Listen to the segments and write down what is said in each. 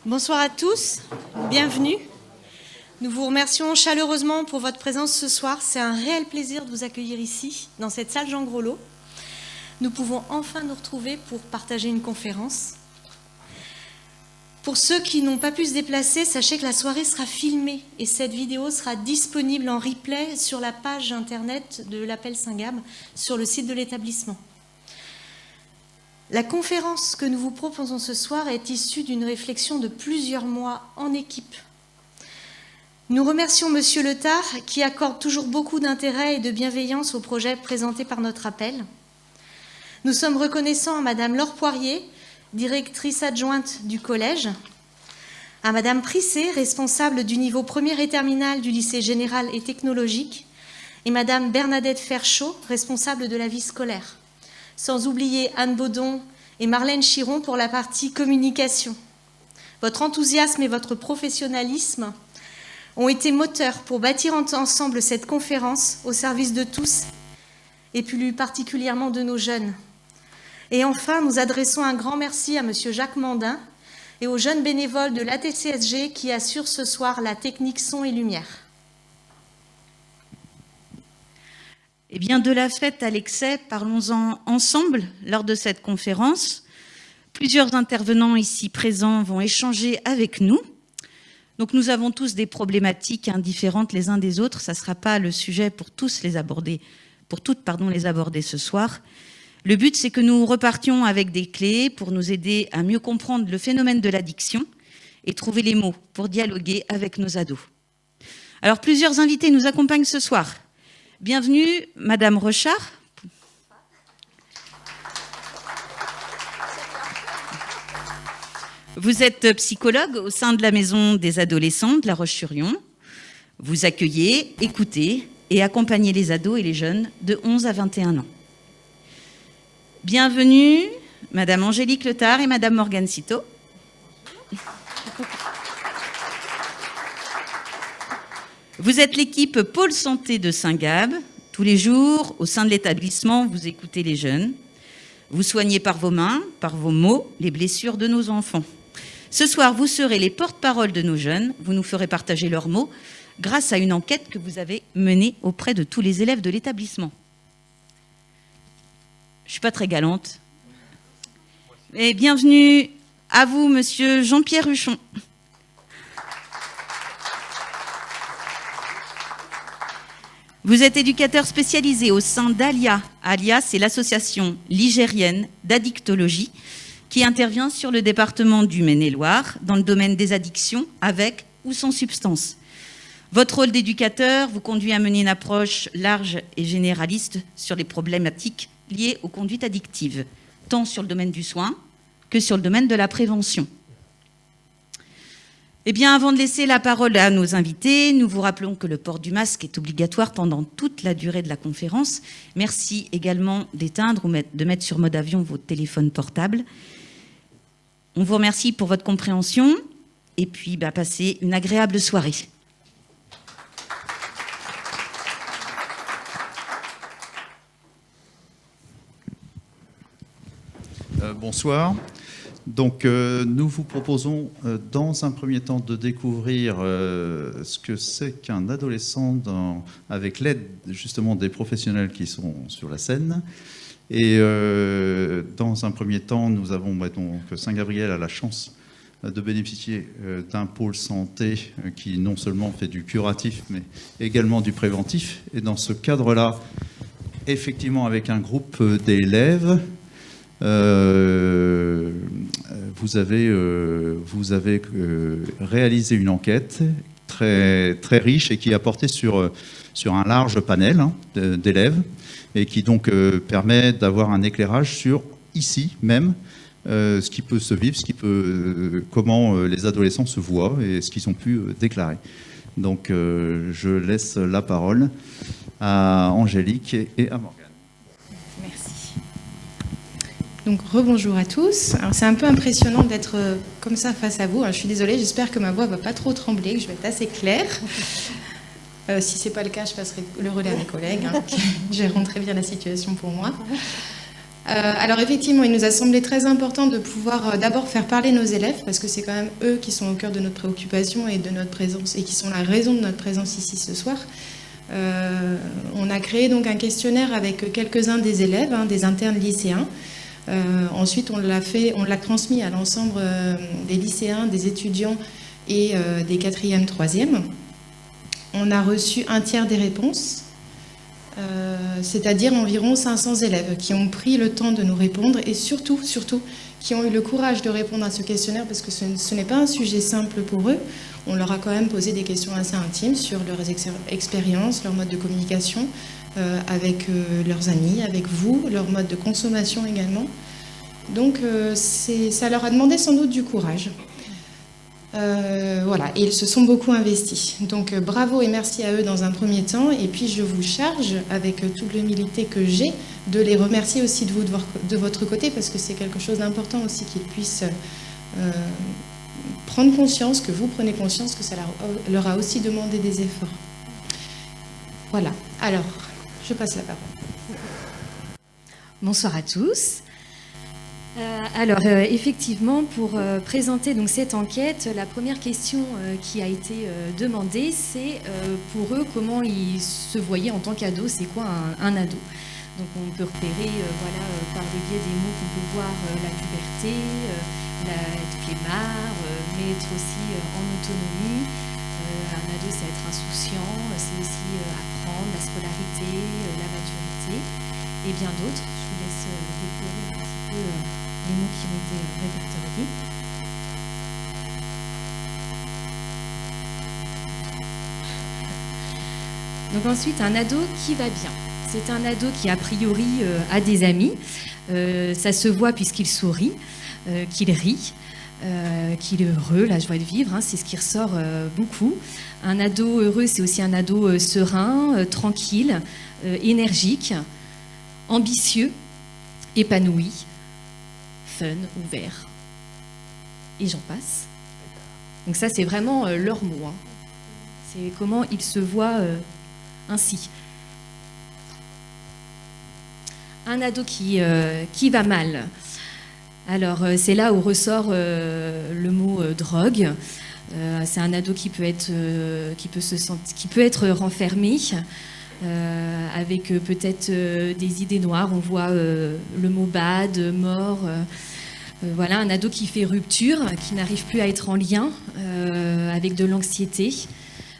Bonsoir à tous, bienvenue. Nous vous remercions chaleureusement pour votre présence ce soir. C'est un réel plaisir de vous accueillir ici, dans cette salle Jean Groslo. Nous pouvons enfin nous retrouver pour partager une conférence. Pour ceux qui n'ont pas pu se déplacer, sachez que la soirée sera filmée et cette vidéo sera disponible en replay sur la page internet de l'Appel Saint-Gab, sur le site de l'établissement. La conférence que nous vous proposons ce soir est issue d'une réflexion de plusieurs mois en équipe. Nous remercions Monsieur Letard qui accorde toujours beaucoup d'intérêt et de bienveillance au projet présenté par notre appel. Nous sommes reconnaissants à Madame Laure Poirier, directrice adjointe du collège, à Madame Prissé, responsable du niveau première et terminale du lycée général et technologique, et Madame Bernadette Ferchaud, responsable de la vie scolaire. Sans oublier Anne Baudon et Marlène Chiron pour la partie communication. Votre enthousiasme et votre professionnalisme ont été moteurs pour bâtir ensemble cette conférence au service de tous et plus particulièrement de nos jeunes. Et enfin, nous adressons un grand merci à Monsieur Jacques Mandin et aux jeunes bénévoles de l'ATCSG qui assurent ce soir la technique son et lumière. Eh bien, de la fête à l'excès, parlons-en ensemble lors de cette conférence. Plusieurs intervenants ici présents vont échanger avec nous. Donc, nous avons tous des problématiques différentes les uns des autres. Ça ne sera pas le sujet pour tous les aborder, les aborder ce soir. Le but, c'est que nous repartions avec des clés pour nous aider à mieux comprendre le phénomène de l'addiction et trouver les mots pour dialoguer avec nos ados. Alors, plusieurs invités nous accompagnent ce soir. Bienvenue, Madame Rechard. Vous êtes psychologue au sein de la Maison des adolescents de La Roche-sur-Yon. Vous accueillez, écoutez et accompagnez les ados et les jeunes de 11 à 21 ans. Bienvenue, Madame Angélique Letard et Madame Morgane Citeau. Vous êtes l'équipe Pôle Santé de Saint-Gab. Tous les jours, au sein de l'établissement, vous écoutez les jeunes. Vous soignez par vos mains, par vos mots, les blessures de nos enfants. Ce soir, vous serez les porte-parole de nos jeunes. Vous nous ferez partager leurs mots grâce à une enquête que vous avez menée auprès de tous les élèves de l'établissement. Je ne suis pas très galante. Et bienvenue à vous, Monsieur Jean-Pierre Huchon. Vous êtes éducateur spécialisé au sein d'ALIA. ALIA, c'est l'association ligérienne d'addictologie qui intervient sur le département du Maine-et-Loire dans le domaine des addictions avec ou sans substance. Votre rôle d'éducateur vous conduit à mener une approche large et généraliste sur les problématiques liées aux conduites addictives, tant sur le domaine du soin que sur le domaine de la prévention. Eh bien, avant de laisser la parole à nos invités, nous vous rappelons que le port du masque est obligatoire pendant toute la durée de la conférence. Merci également d'éteindre ou de mettre sur mode avion vos téléphones portables. On vous remercie pour votre compréhension et puis passez une agréable soirée. Bonsoir. Donc, nous vous proposons dans un premier temps de découvrir ce que c'est qu'un adolescent avec l'aide justement des professionnels qui sont sur la scène. Et dans un premier temps, nous avons donc Saint-Gabriel a la chance de bénéficier d'un pôle santé qui non seulement fait du curatif, mais également du préventif. Et dans ce cadre-là, effectivement, avec un groupe d'élèves, vous avez réalisé une enquête très, très riche et qui a porté sur un large panel d'élèves et qui donc permet d'avoir un éclairage sur, ici même, ce qui peut se vivre, comment les adolescents se voient et ce qu'ils ont pu déclarer. Donc je laisse la parole à Angélique et à Morgane. Donc rebonjour à tous. Alors c'est un peu impressionnant d'être comme ça face à vous. Alors, je suis désolée, j'espère que ma voix ne va pas trop trembler, que je vais être assez claire. Si ce n'est pas le cas, je passerai le relais à mes collègues qui géreront très bien la situation pour moi. Alors effectivement, il nous a semblé très important de pouvoir d'abord faire parler nos élèves, parce que c'est quand même eux qui sont au cœur de notre préoccupation et de notre présence, et qui sont la raison de notre présence ici ce soir. On a créé donc un questionnaire avec quelques-uns des élèves, des internes lycéens. Ensuite, on l'a transmis à l'ensemble des lycéens, des étudiants et des 4e, 3e. On a reçu un tiers des réponses. C'est-à-dire environ 500 élèves qui ont pris le temps de nous répondre et surtout, qui ont eu le courage de répondre à ce questionnaire parce que ce n'est pas un sujet simple pour eux. On leur a quand même posé des questions assez intimes sur leurs expériences, leur mode de communication avec leurs amis, avec vous, leur mode de consommation également. Donc ça leur a demandé sans doute du courage. Voilà, et ils se sont beaucoup investis. Donc bravo et merci à eux dans un premier temps. Et puis je vous charge, avec toute l'humilité que j'ai, de les remercier aussi de vous de votre côté, parce que c'est quelque chose d'important aussi qu'ils puissent prendre conscience, que vous prenez conscience que ça leur a aussi demandé des efforts. Voilà, alors je passe la parole. Bonsoir à tous. Effectivement, pour présenter donc cette enquête, la première question qui a été demandée, c'est pour eux comment ils se voyaient en tant qu'ado, c'est quoi un ado. Donc on peut repérer voilà, par le biais des mots qu'on peut voir la puberté, être flemmard, mais être aussi en autonomie. Un ado, c'est être insouciant, c'est aussi apprendre, la scolarité, la maturité et bien d'autres. Je vous laisse découvrir un petit peu les mots qui ont été répertoriés. Donc ensuite, un ado qui va bien. C'est un ado qui, a priori, a des amis. Ça se voit puisqu'il sourit, qu'il rit, qu'il est heureux, la joie de vivre. C'est ce qui ressort beaucoup. Un ado heureux, c'est aussi un ado serein, tranquille, énergique, ambitieux, épanoui, fun, ouvert. Et j'en passe. Donc ça, c'est vraiment leur mot. C'est comment ils se voient ainsi. Un ado qui va mal. Alors, c'est là où ressort le mot drogue. C'est un ado qui peut être renfermé, avec peut-être des idées noires. On voit le mot bad, mort. Voilà, un ado qui fait rupture, qui n'arrive plus à être en lien, avec de l'anxiété.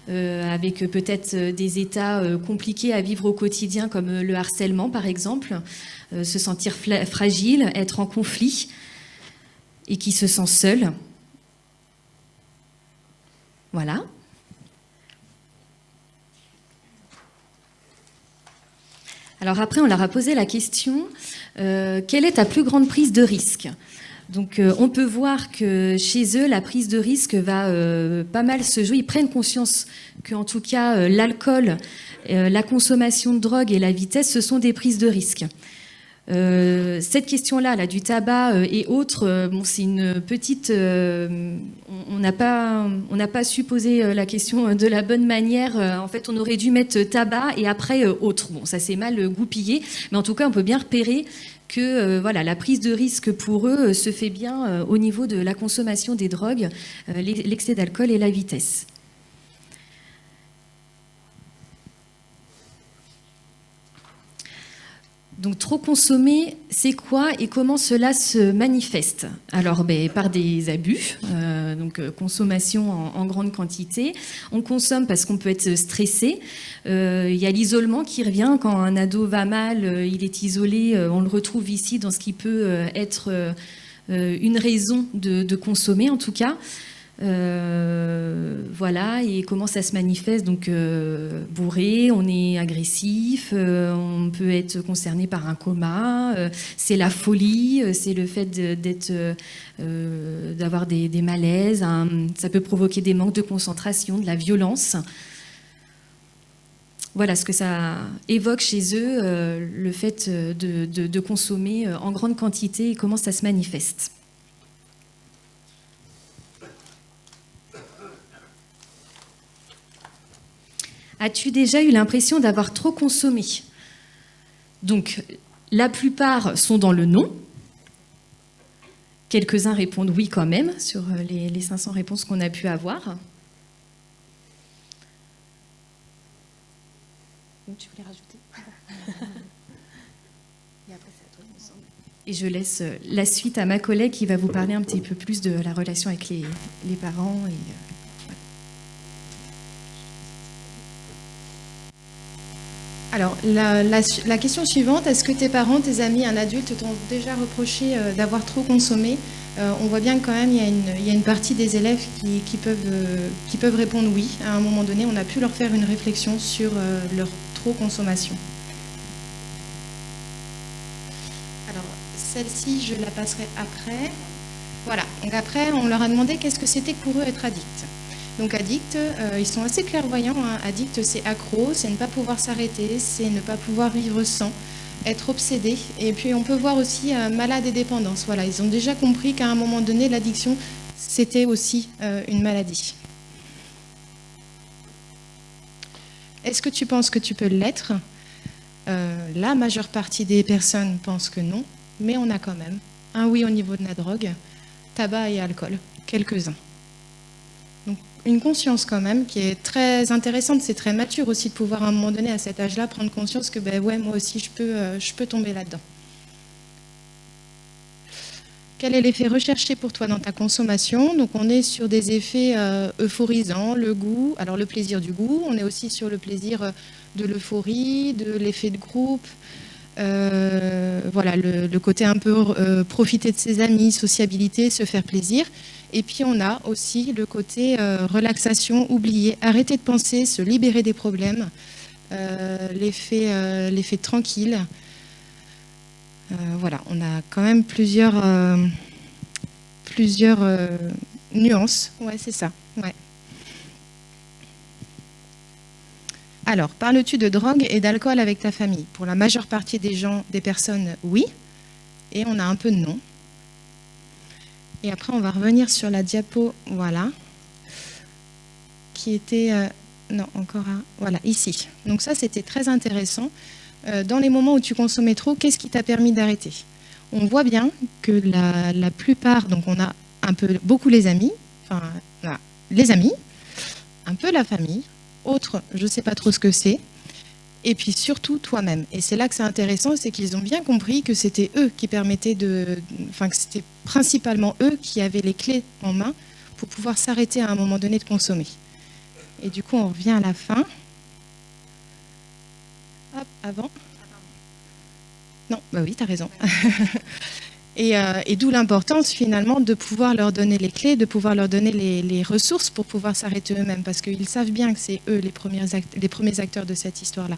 Avec peut-être des états compliqués à vivre au quotidien, comme le harcèlement par exemple, se sentir fragile, être en conflit et qui se sent seul. Voilà. Alors après, on leur a posé la question, quelle est ta plus grande prise de risque ? Donc on peut voir que chez eux, la prise de risque va pas mal se jouer. Ils prennent conscience qu'en tout cas, l'alcool, la consommation de drogue et la vitesse, ce sont des prises de risque. Cette question-là, là, du tabac et autres, bon, c'est une petite... on n'a pas su poser la question de la bonne manière. En fait, on aurait dû mettre tabac et après autre. Bon, ça s'est mal goupillé, mais en tout cas, on peut bien repérer que voilà, la prise de risque pour eux se fait bien au niveau de la consommation des drogues, l'excès d'alcool et la vitesse. Donc trop consommer, c'est quoi et comment cela se manifeste? Alors par des abus, donc consommation en grande quantité. On consomme parce qu'on peut être stressé. Il y a l'isolement qui revient quand un ado va mal, il est isolé. On le retrouve ici dans ce qui peut être une raison de consommer en tout cas. Voilà, et comment ça se manifeste? Donc bourré, on est agressif, on peut être concerné par un coma, c'est la folie, c'est le fait d'avoir des malaises, ça peut provoquer des manques de concentration, de la violence. Voilà ce que ça évoque chez eux, le fait de consommer en grande quantité et comment ça se manifeste. As-tu déjà eu l'impression d'avoir trop consommé? Donc, la plupart sont dans le non. Quelques-uns répondent oui quand même sur les 500 réponses qu'on a pu avoir. Tu voulais rajouter? Et je laisse la suite à ma collègue qui va vous parler un petit peu plus de la relation avec les parents. Alors, la question suivante, est-ce que tes parents, tes amis, un adulte t'ont déjà reproché d'avoir trop consommé? On voit bien que quand même, il y a une partie des élèves qui peuvent répondre oui. À un moment donné, on a pu leur faire une réflexion sur leur trop consommation. Alors, celle-ci, je la passerai après. Voilà. Donc après, on leur a demandé qu'est-ce que c'était pour eux être addict. Donc addict, ils sont assez clairvoyants. Hein. Addict, c'est accro, c'est ne pas pouvoir s'arrêter, c'est ne pas pouvoir vivre sans, être obsédé. Et puis on peut voir aussi malade et dépendance. Voilà, ils ont déjà compris qu'à un moment donné, l'addiction, c'était aussi une maladie. Est-ce que tu penses que tu peux l'être? La majeure partie des personnes pensent que non, mais on a quand même un oui au niveau de la drogue, tabac et alcool, quelques-uns. Donc une conscience quand même qui est très intéressante, c'est très mature aussi de pouvoir à un moment donné à cet âge-là prendre conscience que ben ouais, moi aussi je peux tomber là-dedans. Quel est l'effet recherché pour toi dans ta consommation? Donc on est sur des effets euphorisants, le goût, alors le plaisir du goût, on est aussi sur le plaisir de l'euphorie, de l'effet de groupe, voilà, le côté un peu profiter de ses amis, sociabilité, se faire plaisir. Et puis on a aussi le côté relaxation, oublier, arrêter de penser, se libérer des problèmes, l'effet tranquille. Voilà, on a quand même plusieurs nuances. Ouais, c'est ça. Ouais. Alors, parles-tu de drogue et d'alcool avec ta famille? Pour la majeure partie des personnes, oui. Et on a un peu de non. Et après, on va revenir sur la diapo, voilà, qui était, non, encore un, voilà, ici. Donc ça, c'était très intéressant. Dans les moments où tu consommais trop, qu'est-ce qui t'a permis d'arrêter? On voit bien que la plupart, donc on a beaucoup les amis, enfin, voilà, les amis, un peu la famille, autres, je ne sais pas trop ce que c'est, et puis surtout toi-même. Et c'est là que c'est intéressant, c'est qu'ils ont bien compris que c'était eux qui permettaient enfin que c'était principalement eux qui avaient les clés en main pour pouvoir s'arrêter à un moment donné de consommer. Et du coup, on revient à la fin. Hop, avant. Non, bah oui, tu as raison. Et d'où l'importance finalement de pouvoir leur donner les clés, de pouvoir leur donner les ressources pour pouvoir s'arrêter eux-mêmes, parce qu'ils savent bien que c'est eux les premiers acteurs de cette histoire-là.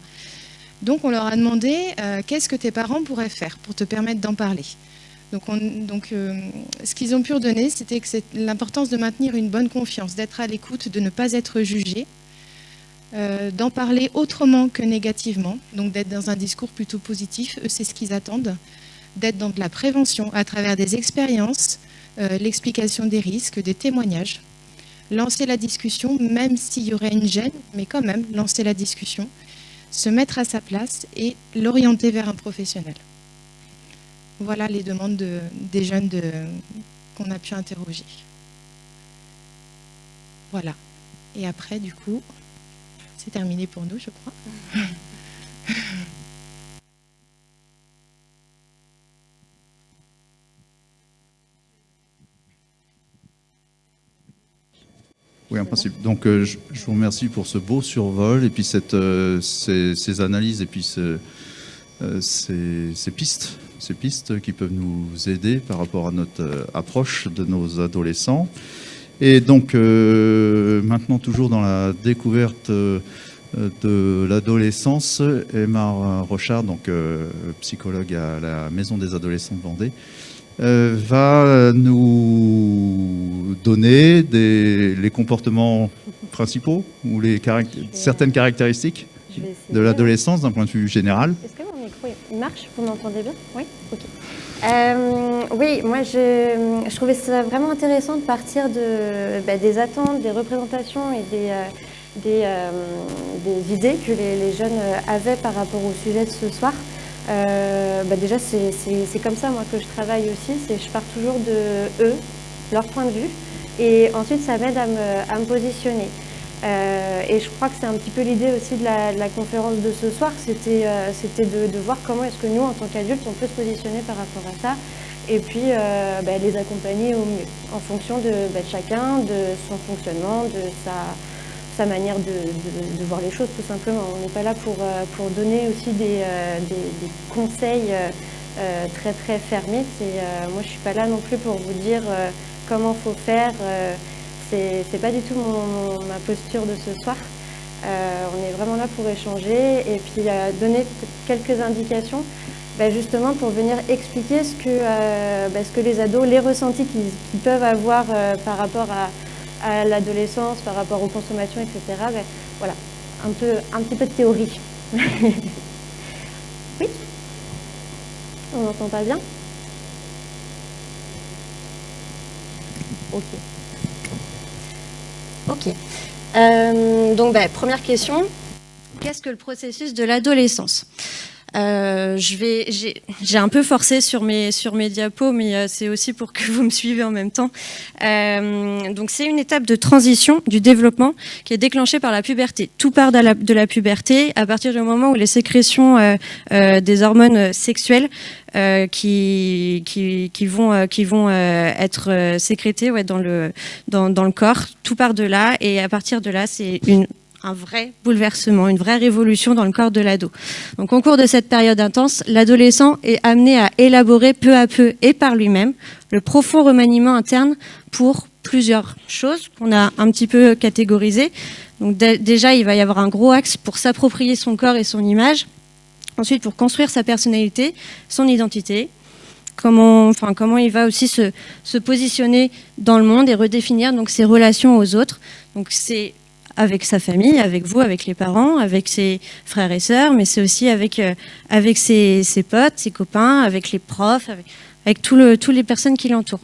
Donc on leur a demandé qu'est-ce que tes parents pourraient faire pour te permettre d'en parler. Donc ce qu'ils ont pu redonner, c'était que c'est l'importance de maintenir une bonne confiance, d'être à l'écoute, de ne pas être jugé, d'en parler autrement que négativement, donc d'être dans un discours plutôt positif, eux c'est ce qu'ils attendent, d'être dans de la prévention à travers des expériences, l'explication des risques, des témoignages, lancer la discussion même s'il y aurait une gêne, mais quand même lancer la discussion, se mettre à sa place et l'orienter vers un professionnel. Voilà les demandes des jeunes qu'on a pu interroger. Voilà. Et après, du coup, c'est terminé pour nous, je crois. Oui, en principe. Donc, je vous remercie pour ce beau survol et puis ces analyses et puis ces pistes qui peuvent nous aider par rapport à notre approche de nos adolescents. Et donc, maintenant, toujours dans la découverte de l'adolescence, Emma Rochard, donc psychologue à la Maison des adolescents de Vendée, va nous donner les comportements principaux ou certaines caractéristiques de l'adolescence d'un point de vue général. Est-ce que mon micro il marche? Vous m'entendez bien? Oui. Ok. Oui, moi je trouvais ça vraiment intéressant de partir des attentes, des représentations et des idées que les jeunes avaient par rapport au sujet de ce soir. Déjà, c'est comme ça, moi, que je travaille aussi. Je pars toujours de eux, leur point de vue, et ensuite, ça m'aide à me positionner. Et je crois que c'est un petit peu l'idée aussi de la conférence de ce soir, c'était de voir comment est-ce que nous, en tant qu'adultes, on peut se positionner par rapport à ça, et puis les accompagner au mieux, en fonction de chacun, de son fonctionnement, de sa manière de voir les choses, tout simplement. On n'est pas là pour donner aussi des conseils très très fermés. Moi, je ne suis pas là non plus pour vous dire comment il faut faire. C'est pas du tout ma posture de ce soir. On est vraiment là pour échanger et puis donner quelques indications, justement pour venir expliquer ce que les ados, les ressentis qu'ils peuvent avoir par rapport à l'adolescence, par rapport aux consommations, etc. Voilà, un petit peu de théorie. Oui? On n'entend pas bien? Ok. Ok. Donc, première question. Qu'est-ce que le processus de l'adolescence? J'ai un peu forcé sur mes diapos, mais c'est aussi pour que vous me suivez en même temps. Donc c'est une étape de transition du développement qui est déclenchée par la puberté. Tout part de la puberté à partir du moment où les sécrétions des hormones sexuelles qui vont être sécrétées dans le corps. Tout part de là et à partir de là, c'est un vrai bouleversement, une vraie révolution dans le corps de l'ado. Donc au cours de cette période intense, l'adolescent est amené à élaborer peu à peu et par lui-même le profond remaniement interne pour plusieurs choses qu'on a un petit peu catégorisées. Donc déjà, il va y avoir un gros axe pour s'approprier son corps et son image. Ensuite, pour construire sa personnalité, son identité. Comment il va aussi se positionner dans le monde et redéfinir donc ses relations aux autres. Donc c'est avec sa famille, avec vous, avec les parents, avec ses frères et sœurs, mais c'est aussi avec ses potes, ses copains, avec les profs, avec toutes les personnes qui l'entourent.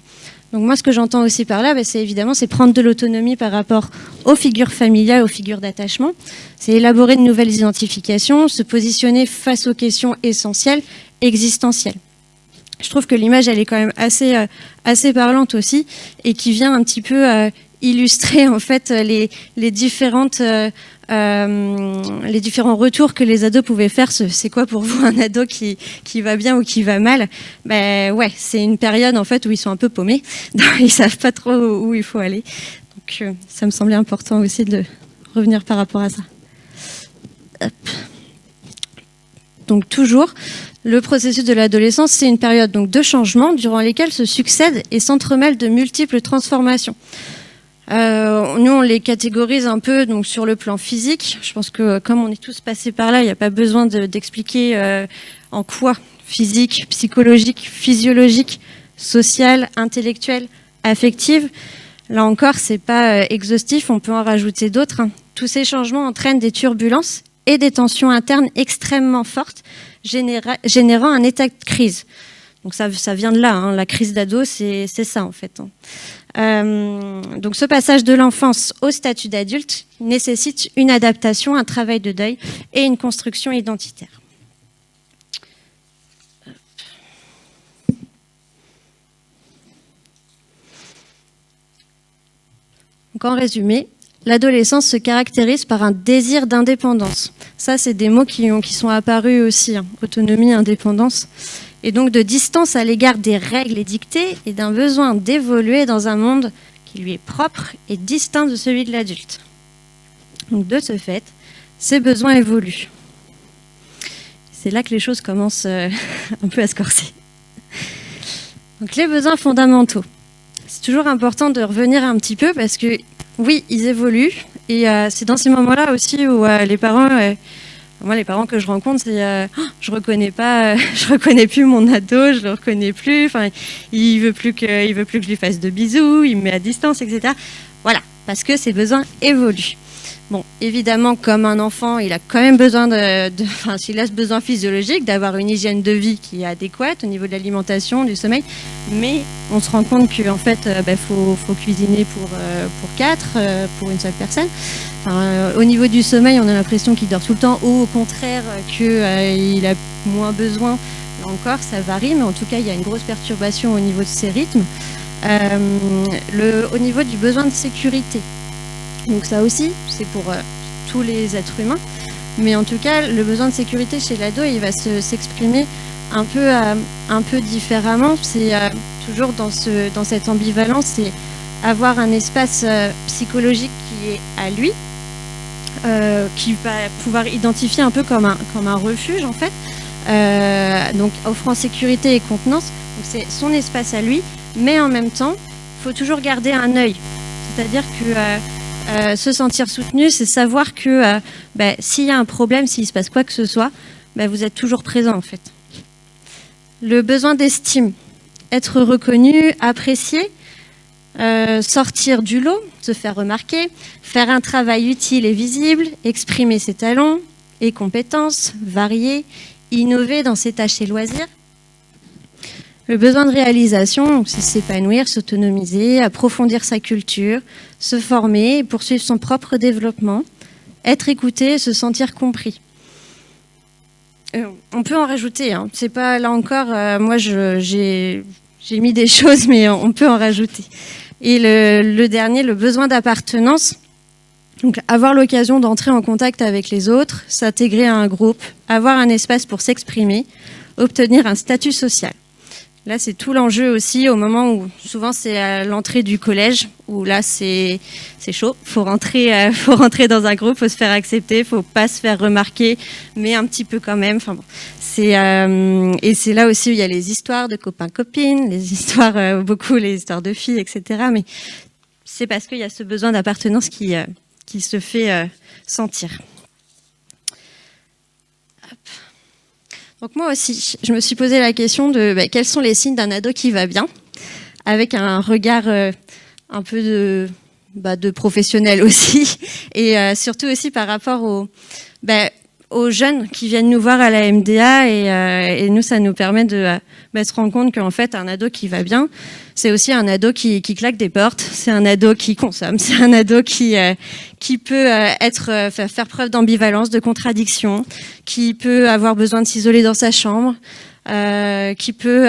Donc moi, ce que j'entends aussi par là, c'est prendre de l'autonomie par rapport aux figures familiales, aux figures d'attachement. C'est élaborer de nouvelles identifications, se positionner face aux questions essentielles, existentielles. Je trouve que l'image, elle est quand même assez parlante aussi, et qui vient un petit peu illustrer en fait les différents retours que les ados pouvaient faire. C'est quoi pour vous un ado qui va bien ou qui va mal? Ouais, c'est une période en fait où ils sont un peu paumés, ils savent pas trop où il faut aller. Donc ça me semblait important aussi de revenir par rapport à ça. Hop. Donc toujours, le processus de l'adolescence, c'est une période donc de changement durant lesquelles se succèdent et s'entremêlent de multiples transformations. Nous, on les catégorise un peu donc, sur le plan physique. Je pense que comme on est tous passés par là, il n'y a pas besoin d'expliquer en quoi physique, psychologique, physiologique, social, intellectuel, affective. Là encore, c'est pas exhaustif, on peut en rajouter d'autres. Tous ces changements entraînent des turbulences et des tensions internes extrêmement fortes, générant un état de crise. Donc ça vient de là, la crise d'ado, c'est ça en fait. Donc ce passage de l'enfance au statut d'adulte nécessite une adaptation, un travail de deuil et une construction identitaire. Donc en résumé, l'adolescence se caractérise par un désir d'indépendance. Ça, c'est des mots qui sont apparus aussi, autonomie, indépendance. Et donc de distance à l'égard des règles édictées et d'un besoin d'évoluer dans un monde qui lui est propre et distinct de celui de l'adulte. Donc de ce fait, ces besoins évoluent. C'est là que les choses commencent un peu à se corser. Donc les besoins fondamentaux. C'est toujours important de revenir un petit peu parce que oui, ils évoluent et c'est dans ces moments-là aussi où les parents... Moi, les parents que je rencontre, c'est je reconnais plus mon ado, je le reconnais plus. Enfin, il veut plus que je lui fasse de bisous, il me met à distance, etc. Voilà, parce que ses besoins évoluent. Bon, évidemment, comme un enfant, il a quand même besoin s'il a ce besoin physiologique d'avoir une hygiène de vie qui est adéquate au niveau de l'alimentation, du sommeil. Mais on se rend compte qu'en fait, faut cuisiner pour 4, pour une seule personne. Au niveau du sommeil, on a l'impression qu'il dort tout le temps, ou au contraire qu'il a moins besoin. Là encore, ça varie, mais en tout cas, il y a une grosse perturbation au niveau de ses rythmes. Au niveau du besoin de sécurité. Donc ça aussi, c'est pour tous les êtres humains. Mais en tout cas, le besoin de sécurité chez l'ado, il va s'exprimer un peu différemment. C'est toujours dans cette ambivalence, c'est avoir un espace psychologique qui est à lui, qui va pouvoir identifier un peu comme un refuge en fait. Donc offrant sécurité et contenance. Donc c'est son espace à lui, mais en même temps, il faut toujours garder un œil. C'est-à-dire que se sentir soutenu, c'est savoir que s'il y a un problème, s'il se passe quoi que ce soit, vous êtes toujours présent en fait. Le besoin d'estime, être reconnu, apprécié, sortir du lot, se faire remarquer, faire un travail utile et visible, exprimer ses talents et compétences, varier, innover dans ses tâches et loisirs. Le besoin de réalisation, c'est s'épanouir, s'autonomiser, approfondir sa culture, se former, poursuivre son propre développement, être écouté, se sentir compris. On peut en rajouter, hein. C'est pas là encore, moi j'ai mis des choses, mais on peut en rajouter. Et le dernier, le besoin d'appartenance. Donc avoir l'occasion d'entrer en contact avec les autres, s'intégrer à un groupe, avoir un espace pour s'exprimer, obtenir un statut social. Là, c'est tout l'enjeu aussi au moment où, souvent, c'est à l'entrée du collège, où là, c'est chaud. Faut rentrer dans un groupe, faut se faire accepter, faut pas se faire remarquer, mais un petit peu quand même. Enfin bon, et c'est là aussi où il y a les histoires de copains-copines, les histoires, beaucoup les histoires de filles, etc. Mais c'est parce qu'il y a ce besoin d'appartenance qui se fait sentir. Hop. Donc moi aussi, je me suis posé la question de quels sont les signes d'un ado qui va bien, avec un regard un peu de professionnel aussi, et surtout aussi par rapport aux jeunes qui viennent nous voir à la MDA, et nous, ça nous permet de se rendre compte qu'en fait, un ado qui va bien, c'est aussi un ado qui claque des portes, c'est un ado qui consomme, c'est un ado qui peut faire preuve d'ambivalence, de contradiction, qui peut avoir besoin de s'isoler dans sa chambre, qui peut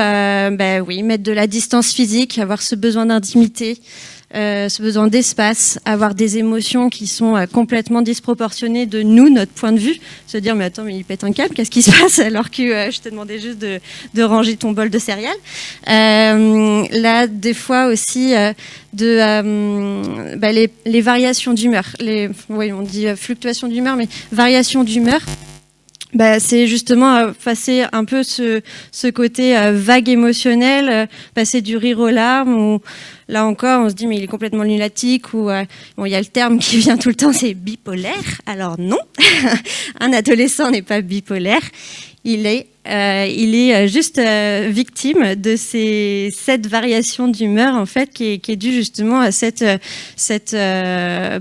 mettre de la distance physique, avoir ce besoin d'intimité, ce besoin d'espace, avoir des émotions qui sont complètement disproportionnées de nous, notre point de vue, se dire mais attends, mais il pète un câble, qu'est-ce qui se passe alors que je te demandais juste de ranger ton bol de céréales. Là, des fois aussi les variations d'humeur, on dit fluctuation d'humeur, mais variation d'humeur. C'est justement passer un peu ce côté vague émotionnel, passer du rire aux larmes, ou là encore on se dit mais il est complètement lunatique, ou il y a le terme qui vient tout le temps, c'est bipolaire. Alors non, un adolescent n'est pas bipolaire, il est juste victime de cette variation d'humeur en fait qui est due justement à cette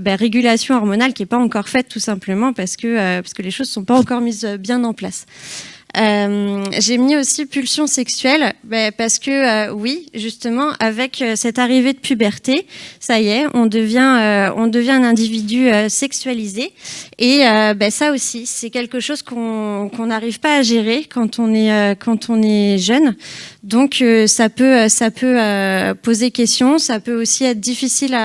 régulation hormonale qui n'est pas encore faite, tout simplement parce que les choses ne sont pas encore mises bien en place. J'ai mis aussi pulsion sexuelle parce que oui, justement, avec cette arrivée de puberté, ça y est, on devient un individu sexualisé, et ça aussi, c'est quelque chose qu'on n'arrive pas à gérer quand on est jeune. Donc ça peut poser question, ça peut aussi être difficile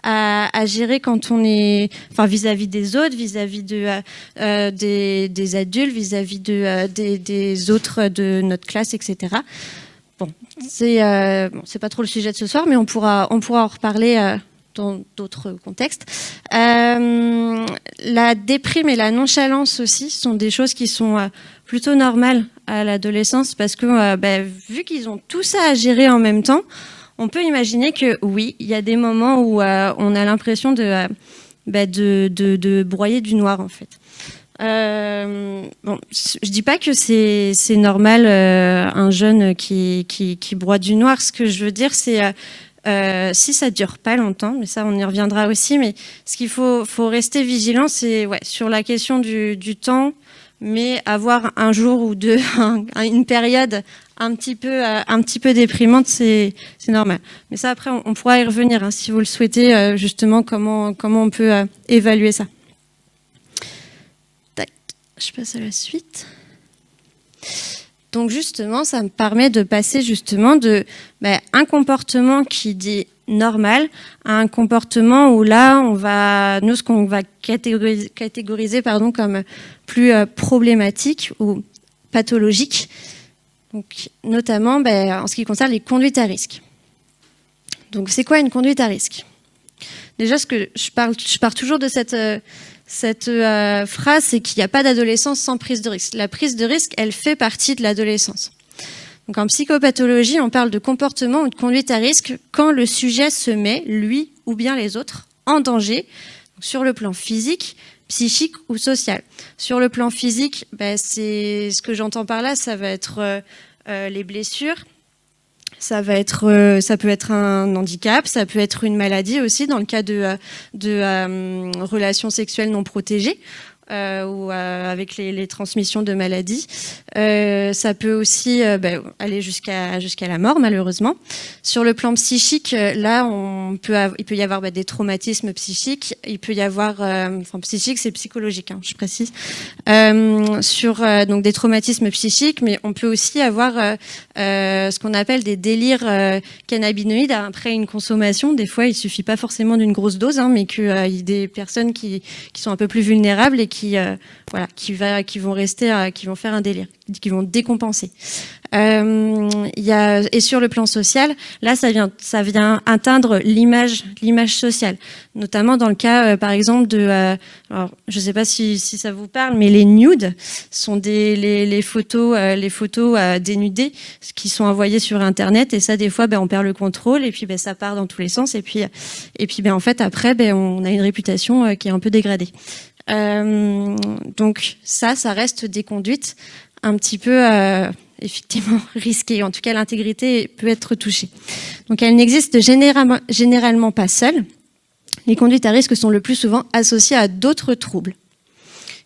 à gérer quand on est, vis-à-vis des autres, vis-à-vis des adultes, vis-à-vis des autres de notre classe, etc. Bon, c'est pas trop le sujet de ce soir, mais on pourra en reparler dans d'autres contextes. La déprime et la nonchalance aussi sont des choses qui sont plutôt normales à l'adolescence, parce que vu qu'ils ont tout ça à gérer en même temps, on peut imaginer que oui, il y a des moments où on a l'impression de broyer du noir en fait. Je dis pas que c'est normal un jeune qui broie du noir. Ce que je veux dire, c'est si ça dure pas longtemps, mais ça on y reviendra aussi, mais ce qu'il faut rester vigilant, c'est sur la question du temps, mais avoir un jour ou deux, une période un petit peu déprimante, c'est normal. Mais ça après on pourra y revenir hein, si vous le souhaitez, justement comment on peut évaluer ça. Tac, je passe à la suite. Donc justement, ça me permet de passer justement de un comportement qui dit normal à un comportement où là, ce qu'on va catégoriser comme plus problématique ou pathologique, donc notamment en ce qui concerne les conduites à risque. Donc c'est quoi une conduite à risque? Déjà, je pars toujours de cette phrase, c'est qu'il n'y a pas d'adolescence sans prise de risque. La prise de risque, elle fait partie de l'adolescence. Donc en psychopathologie, on parle de comportement ou de conduite à risque quand le sujet se met, lui ou bien les autres, en danger, donc sur le plan physique, psychique ou social. Sur le plan physique, c'est ce que j'entends par là, ça va être les blessures, ça peut être un handicap, ça peut être une maladie aussi dans le cas de relations sexuelles non protégées ou avec les transmissions de maladies. Ça peut aussi aller jusqu'à la mort malheureusement. Sur le plan psychique, là il peut y avoir des traumatismes psychiques, il peut y avoir psychique c'est psychologique hein, je précise, donc des traumatismes psychiques, mais on peut aussi avoir ce qu'on appelle des délires cannabinoïdes après une consommation. Des fois il suffit pas forcément d'une grosse dose mais qu'il y a des personnes qui sont un peu plus vulnérables et qui vont faire un délire, qui vont décompenser. Et sur le plan social, là, ça vient atteindre l'image sociale, notamment dans le cas, par exemple, alors, je ne sais pas si ça vous parle, mais les nudes sont les photos dénudées qui sont envoyées sur Internet, et ça, des fois, on perd le contrôle, et puis ça part dans tous les sens, et puis en fait, après, on a une réputation qui est un peu dégradée. Donc ça reste des conduites un petit peu effectivement risquées. En tout cas, l'intégrité peut être touchée. Donc elles n'existent généralement pas seules. Les conduites à risque sont le plus souvent associées à d'autres troubles.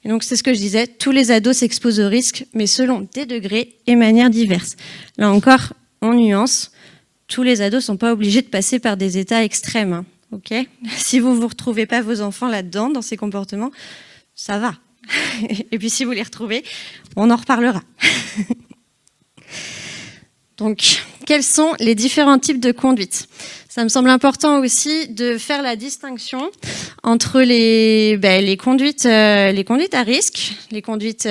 Et donc c'est ce que je disais, tous les ados s'exposent au risque, mais selon des degrés et manières diverses. Là encore, on nuance, tous les ados ne sont pas obligés de passer par des états extrêmes, hein. Ok, si vous ne retrouvez pas vos enfants là-dedans, dans ces comportements, ça va. Et puis si vous les retrouvez, on en reparlera. Donc, quels sont les différents types de conduites? Ça me semble important aussi de faire la distinction entre les conduites à risque, les conduites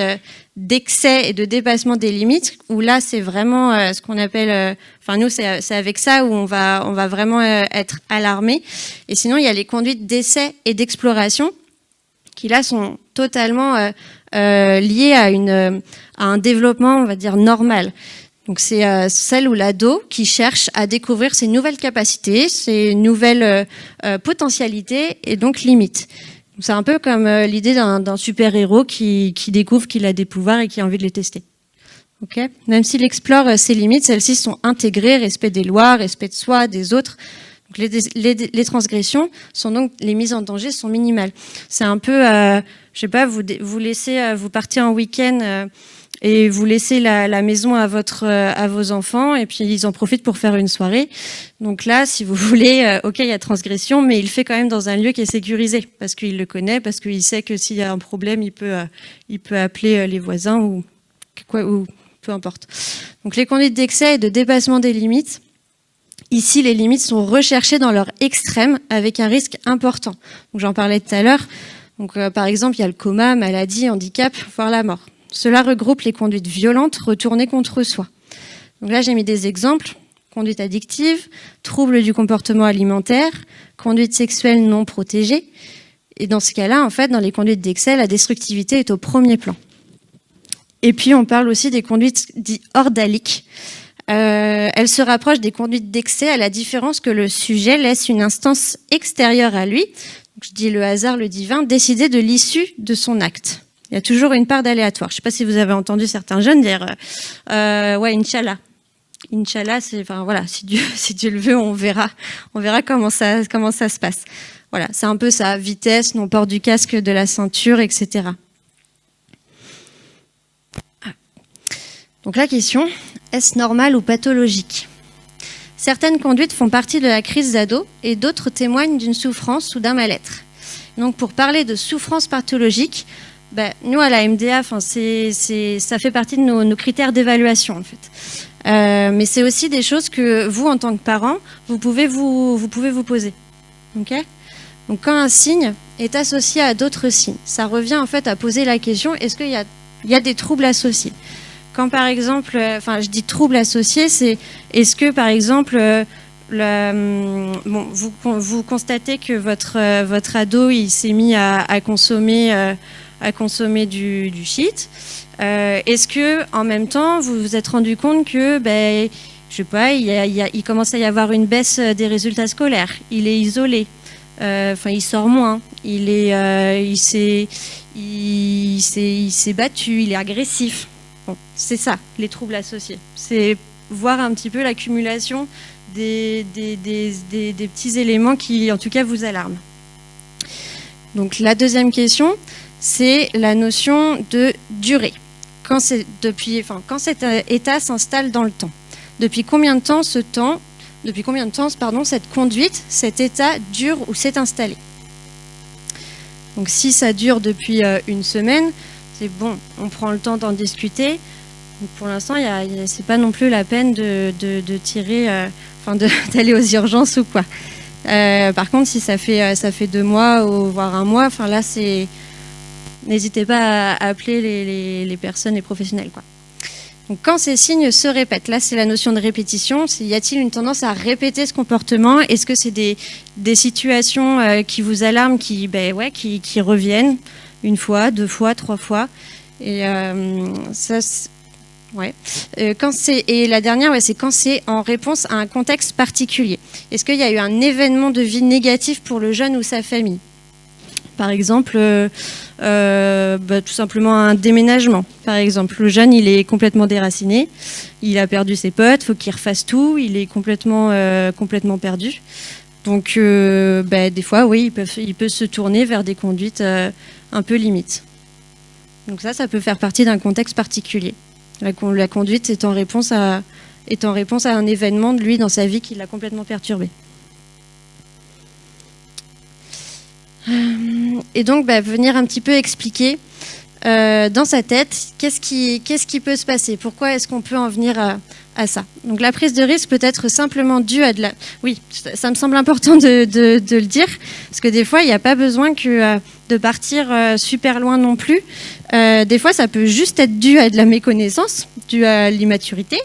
d'excès et de dépassement des limites, où là c'est vraiment ce qu'on appelle, nous c'est avec ça où on va vraiment être alarmé. Et sinon il y a les conduites d'essai et d'exploration qui là sont totalement liées à un développement, on va dire, normal. Donc c'est celle où l'ado qui cherche à découvrir ses nouvelles capacités, ses nouvelles potentialités et donc limites. C'est un peu comme l'idée d'un super-héros qui découvre qu'il a des pouvoirs et qui a envie de les tester. Okay, même s'il explore ses limites, celles-ci sont intégrées, respect des lois, respect de soi, des autres. Donc les transgressions sont donc, les mises en danger sont minimales. C'est un peu, je sais pas, vous laissez, vous partez en week-end et vous laissez la maison à vos enfants et puis ils en profitent pour faire une soirée. Donc là, si vous voulez, ok, il y a transgression, mais il le fait quand même dans un lieu qui est sécurisé parce qu'il le connaît, parce qu'il sait que s'il y a un problème, il peut appeler les voisins ou peu importe. Donc les conduites d'excès et de dépassement des limites. Ici, les limites sont recherchées dans leur extrême avec un risque important. Donc j'en parlais tout à l'heure. Donc par exemple, il y a le coma, maladie, handicap, voire la mort. Cela regroupe les conduites violentes retournées contre soi. Donc là, j'ai mis des exemples. Conduite addictive, troubles du comportement alimentaire, conduite sexuelle non protégée. Et dans ce cas-là, en fait, dans les conduites d'excès, la destructivité est au premier plan. Et puis, on parle aussi des conduites dites ordaliques. Elles se rapprochent des conduites d'excès à la différence que le sujet laisse une instance extérieure à lui, donc je dis le hasard, le divin, décider de l'issue de son acte. Il y a toujours une part d'aléatoire. Je ne sais pas si vous avez entendu certains jeunes dire ouais, Inch'Allah. Inch'Allah, enfin voilà, si Dieu le veut, on verra comment ça se passe. Voilà, c'est un peu ça, vitesse, non-port du casque, de la ceinture, etc. Donc la question, est-ce normal ou pathologique? Certaines conduites font partie de la crise d'ado et d'autres témoignent d'une souffrance ou d'un mal-être. Donc pour parler de souffrance pathologique, nous à la MDA, ça fait partie de nos critères d'évaluation en fait. Mais c'est aussi des choses que vous, en tant que parent, vous pouvez vous poser. Okay? Donc quand un signe est associé à d'autres signes, ça revient en fait à poser la question, est-ce qu'il y a des troubles associés? Quand par exemple, je dis troubles associés, c'est est-ce que par exemple, vous constatez que votre ado il s'est mis à consommer du shit. Est-ce que en même temps vous vous êtes rendu compte que je sais pas, il commence à y avoir une baisse des résultats scolaires, il est isolé, il sort moins, il s'est battu, il est agressif. Bon, c'est ça, les troubles associés. C'est voir un petit peu l'accumulation des petits éléments qui, en tout cas, vous alarment. Donc, la deuxième question, c'est la notion de durée. Quand cet état s'installe dans le temps. Depuis combien de temps cette conduite, cet état dure ou s'est installé? Donc, si ça dure depuis une semaine, c'est bon, on prend le temps d'en discuter. Donc pour l'instant, c'est pas non plus la peine de tirer, d'aller aux urgences ou quoi. Par contre, si ça fait 2 mois ou voire 1 mois, là, n'hésitez pas à appeler les personnes, les professionnels, quoi. Donc quand ces signes se répètent, là c'est la notion de répétition, y a-t-il une tendance à répéter ce comportement? Est-ce que c'est des situations qui vous alarment, qui reviennent 1 fois, 2 fois, 3 fois? Et et la dernière, c'est quand c'est en réponse à un contexte particulier. Est-ce qu'il y a eu un événement de vie négatif pour le jeune ou sa famille? Par exemple, tout simplement un déménagement. Par exemple, le jeune, il est complètement déraciné, il a perdu ses potes, il faut qu'il refasse tout, il est complètement perdu. Donc, des fois, oui, il peut se tourner vers des conduites un peu limites. Donc ça peut faire partie d'un contexte particulier. La conduite est en réponse à un événement de lui dans sa vie qui l'a complètement perturbé. Et donc, venir un petit peu expliquer dans sa tête qu'est-ce qui peut se passer, pourquoi est-ce qu'on peut en venir à ça. Donc la prise de risque peut être simplement due à Oui, ça me semble important de le dire, parce que des fois, il n'y a pas besoin de partir super loin non plus. Des fois, ça peut juste être dû à de la méconnaissance, dû à l'immaturité,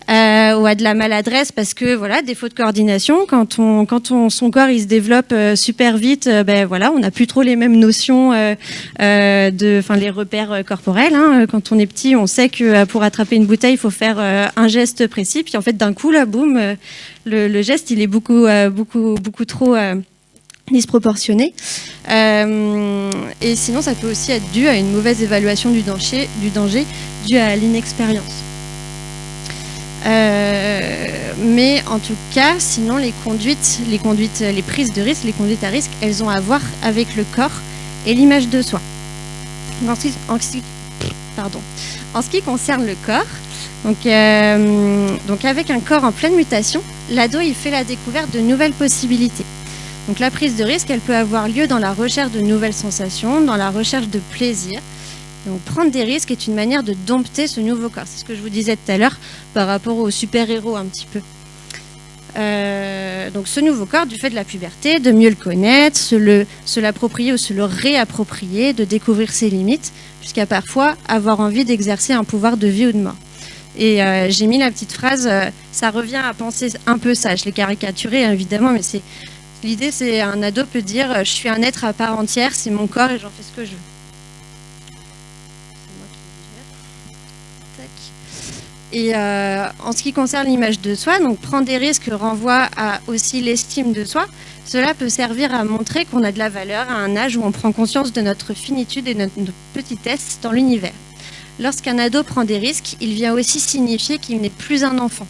ou à de la maladresse, parce que voilà, défaut de coordination. Quand son corps il se développe super vite, on n'a plus trop les mêmes notions les repères corporels. Hein. Quand on est petit, on sait que pour attraper une bouteille, il faut faire un geste précis. Puis en fait, d'un coup, là, boum, le geste, il est beaucoup trop disproportionné. Et sinon, ça peut aussi être dû à une mauvaise évaluation du danger dû à l'inexpérience. Mais en tout cas, sinon les prises de risque, les conduites à risque, elles ont à voir avec le corps et l'image de soi. En ce qui concerne le corps, donc avec un corps en pleine mutation, l'ado il fait la découverte de nouvelles possibilités. Donc la prise de risque, elle peut avoir lieu dans la recherche de nouvelles sensations, dans la recherche de plaisir. Donc prendre des risques est une manière de dompter ce nouveau corps. C'est ce que je vous disais tout à l'heure par rapport aux super-héros un petit peu. Donc ce nouveau corps, du fait de la puberté, de mieux le connaître, se l'approprier ou se le réapproprier, de découvrir ses limites, jusqu'à parfois avoir envie d'exercer un pouvoir de vie ou de mort. Et j'ai mis la petite phrase, ça revient à penser un peu ça, je l'ai caricaturé évidemment, mais l'idée c'est un ado peut dire je suis un être à part entière, c'est mon corps et j'en fais ce que je veux. Et en ce qui concerne l'image de soi, donc prendre des risques renvoie à aussi l'estime de soi. Cela peut servir à montrer qu'on a de la valeur à un âge où on prend conscience de notre finitude et de notre petitesse dans l'univers. Lorsqu'un ado prend des risques, il vient aussi signifier qu'il n'est plus un enfant.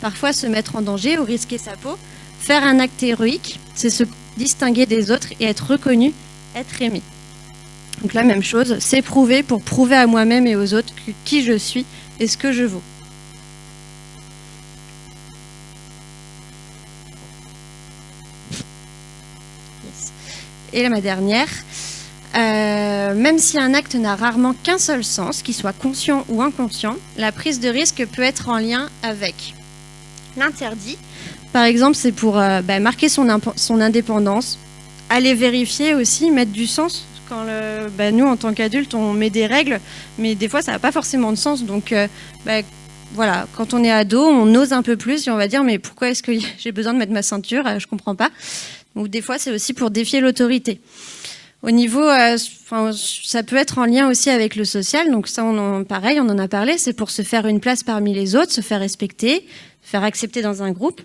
Parfois se mettre en danger ou risquer sa peau. Faire un acte héroïque, c'est se distinguer des autres et être reconnu, être aimé. Donc la même chose, s'éprouver pour prouver à moi-même et aux autres qui je suis et ce que je vaux. Yes. Et là, ma dernière. Même si un acte n'a rarement qu'un seul sens, qu'il soit conscient ou inconscient, la prise de risque peut être en lien avec l'interdit. Par exemple, c'est pour marquer son indépendance, aller vérifier aussi, mettre du sens. Quand nous, en tant qu'adultes, on met des règles, mais des fois, ça n'a pas forcément de sens. Donc, voilà, quand on est ado, on ose un peu plus et on va dire, mais pourquoi est-ce que j'ai besoin de mettre ma ceinture? Je ne comprends pas. Donc, des fois, c'est aussi pour défier l'autorité. Au niveau, ça peut être en lien aussi avec le social. Donc ça, pareil, on en a parlé. C'est pour se faire une place parmi les autres, se faire respecter, se faire accepter dans un groupe.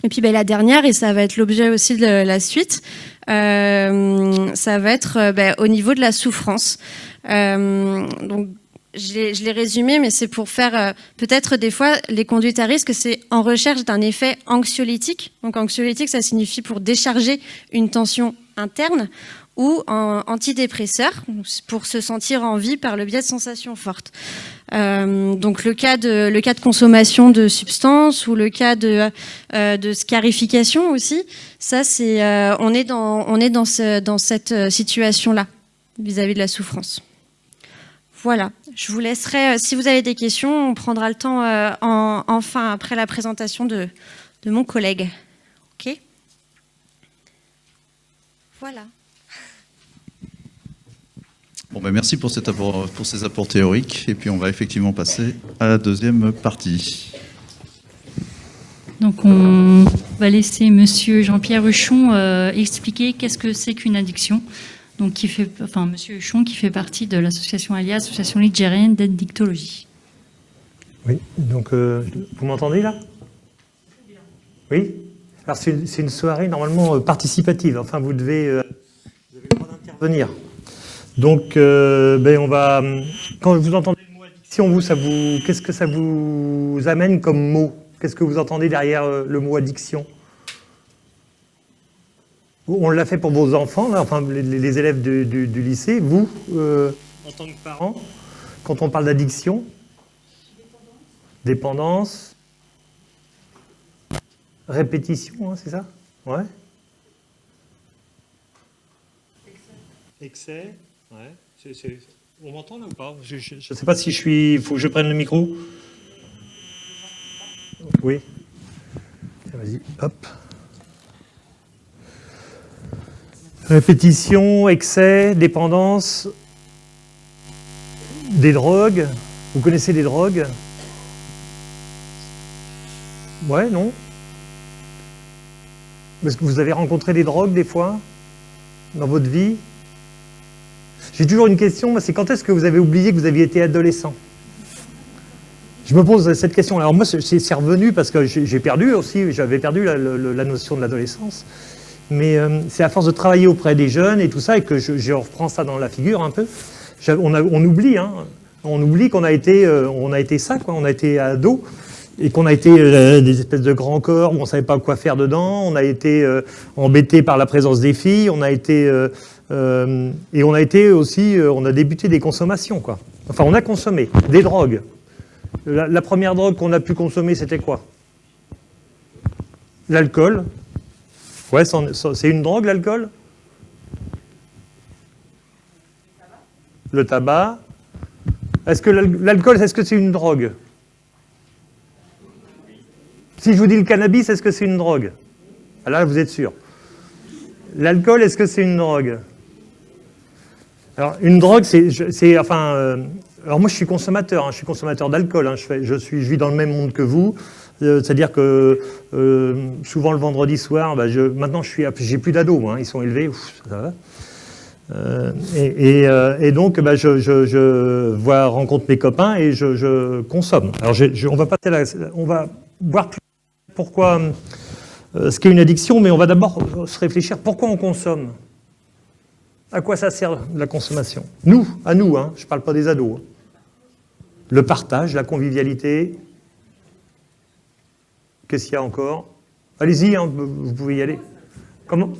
Et puis la dernière, et ça va être l'objet aussi de la suite, ça va être au niveau de la souffrance. Donc je l'ai résumé, mais c'est pour faire peut-être des fois les conduites à risque, c'est en recherche d'un effet anxiolytique. Donc anxiolytique, ça signifie pour décharger une tension interne, ou en antidépresseur, pour se sentir en vie par le biais de sensations fortes. Donc le cas de consommation de substances ou le cas de scarification aussi, ça c'est on est dans cette situation-là vis-à-vis de la souffrance. Voilà, je vous laisserai, si vous avez des questions, on prendra le temps enfin après la présentation de mon collègue. Ok ? Voilà. Bon, merci pour ces apports théoriques. Et puis, on va effectivement passer à la deuxième partie. Donc, on va laisser Monsieur Jean-Pierre Huchon expliquer qu'est-ce que c'est qu'une addiction. Donc, Monsieur Huchon, qui fait partie de l'association ALIA, Association ligérienne d'addictologie. Oui, donc, vous m'entendez là? Oui. Alors, c'est une soirée normalement participative. Enfin, vous avez le droit d'intervenir. Donc, on va. Quand vous entendez le mot addiction, qu'est-ce que ça vous amène comme mot? Qu'est-ce que vous entendez derrière le mot addiction? On l'a fait pour vos enfants, là, enfin les élèves du lycée. Vous, en tant que parents, quand on parle d'addiction, dépendance, répétition, hein, c'est ça? Ouais. Excès. Ouais. On m'entend là ou pas? Je ne sais pas si je suis... Il faut que je prenne le micro. Oui. Vas-y, hop. Répétition, excès, dépendance, des drogues. Vous connaissez les drogues? Ouais, non? Est-ce que vous avez rencontré des drogues des fois dans votre vie? J'ai toujours une question, c'est quand est-ce que vous avez oublié que vous aviez été adolescent? Je me pose cette question. Alors moi, c'est revenu parce que j'ai perdu aussi, j'avais perdu la notion de l'adolescence. Mais c'est à force de travailler auprès des jeunes et tout ça, et que je reprends ça dans la figure un peu. On oublie, hein. On oublie qu'on a été ça, quoi. On a été ado, et qu'on a été des espèces de grands corps où on ne savait pas quoi faire dedans. On a été embêté par la présence des filles. On a été et on a été aussi, on a débuté des consommations, quoi. Enfin, on a consommé des drogues. La première drogue qu'on a pu consommer, c'était quoi? L'alcool. Ouais, c'est une drogue, l'alcool? Le tabac. Est-ce que l'alcool, est-ce que c'est une drogue? Si je vous dis le cannabis, est-ce que c'est une drogue? Là, vous êtes sûr. L'alcool, est-ce que c'est une drogue? Alors, une drogue, alors moi, je suis consommateur, hein, je suis consommateur d'alcool. Hein, je vis dans le même monde que vous. C'est-à-dire que souvent le vendredi soir, maintenant j'ai plus d'ados, moi, hein, ils sont élevés, ça va. Et donc, je rencontre mes copains et je consomme. Alors, on va voir plus pourquoi ce qu'est une addiction, mais on va d'abord se réfléchir pourquoi on consomme. À quoi ça sert la consommation? À nous, hein, je ne parle pas des ados. Hein. Le partage, la convivialité. Qu'est-ce qu'il y a encore? Allez-y, hein, vous pouvez y aller. Comment?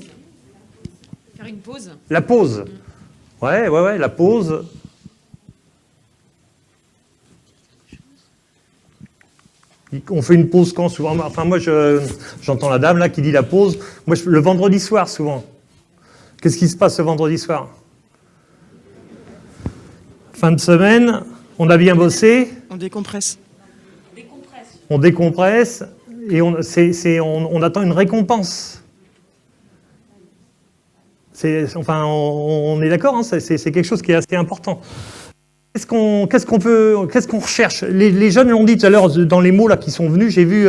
Faire une pause. La pause. Ouais, la pause. On fait une pause quand souvent? Enfin, moi, j'entends la dame là qui dit la pause. Moi, le vendredi soir, souvent. Qu'est-ce qui se passe le vendredi soir? Fin de semaine, on a bien bossé. On décompresse. On décompresse et on attend une récompense. Enfin, on est d'accord, hein, c'est quelque chose qui est assez important. Qu'est-ce qu'on recherche? Les jeunes l'ont dit tout à l'heure dans les mots là qui sont venus. J'ai vu,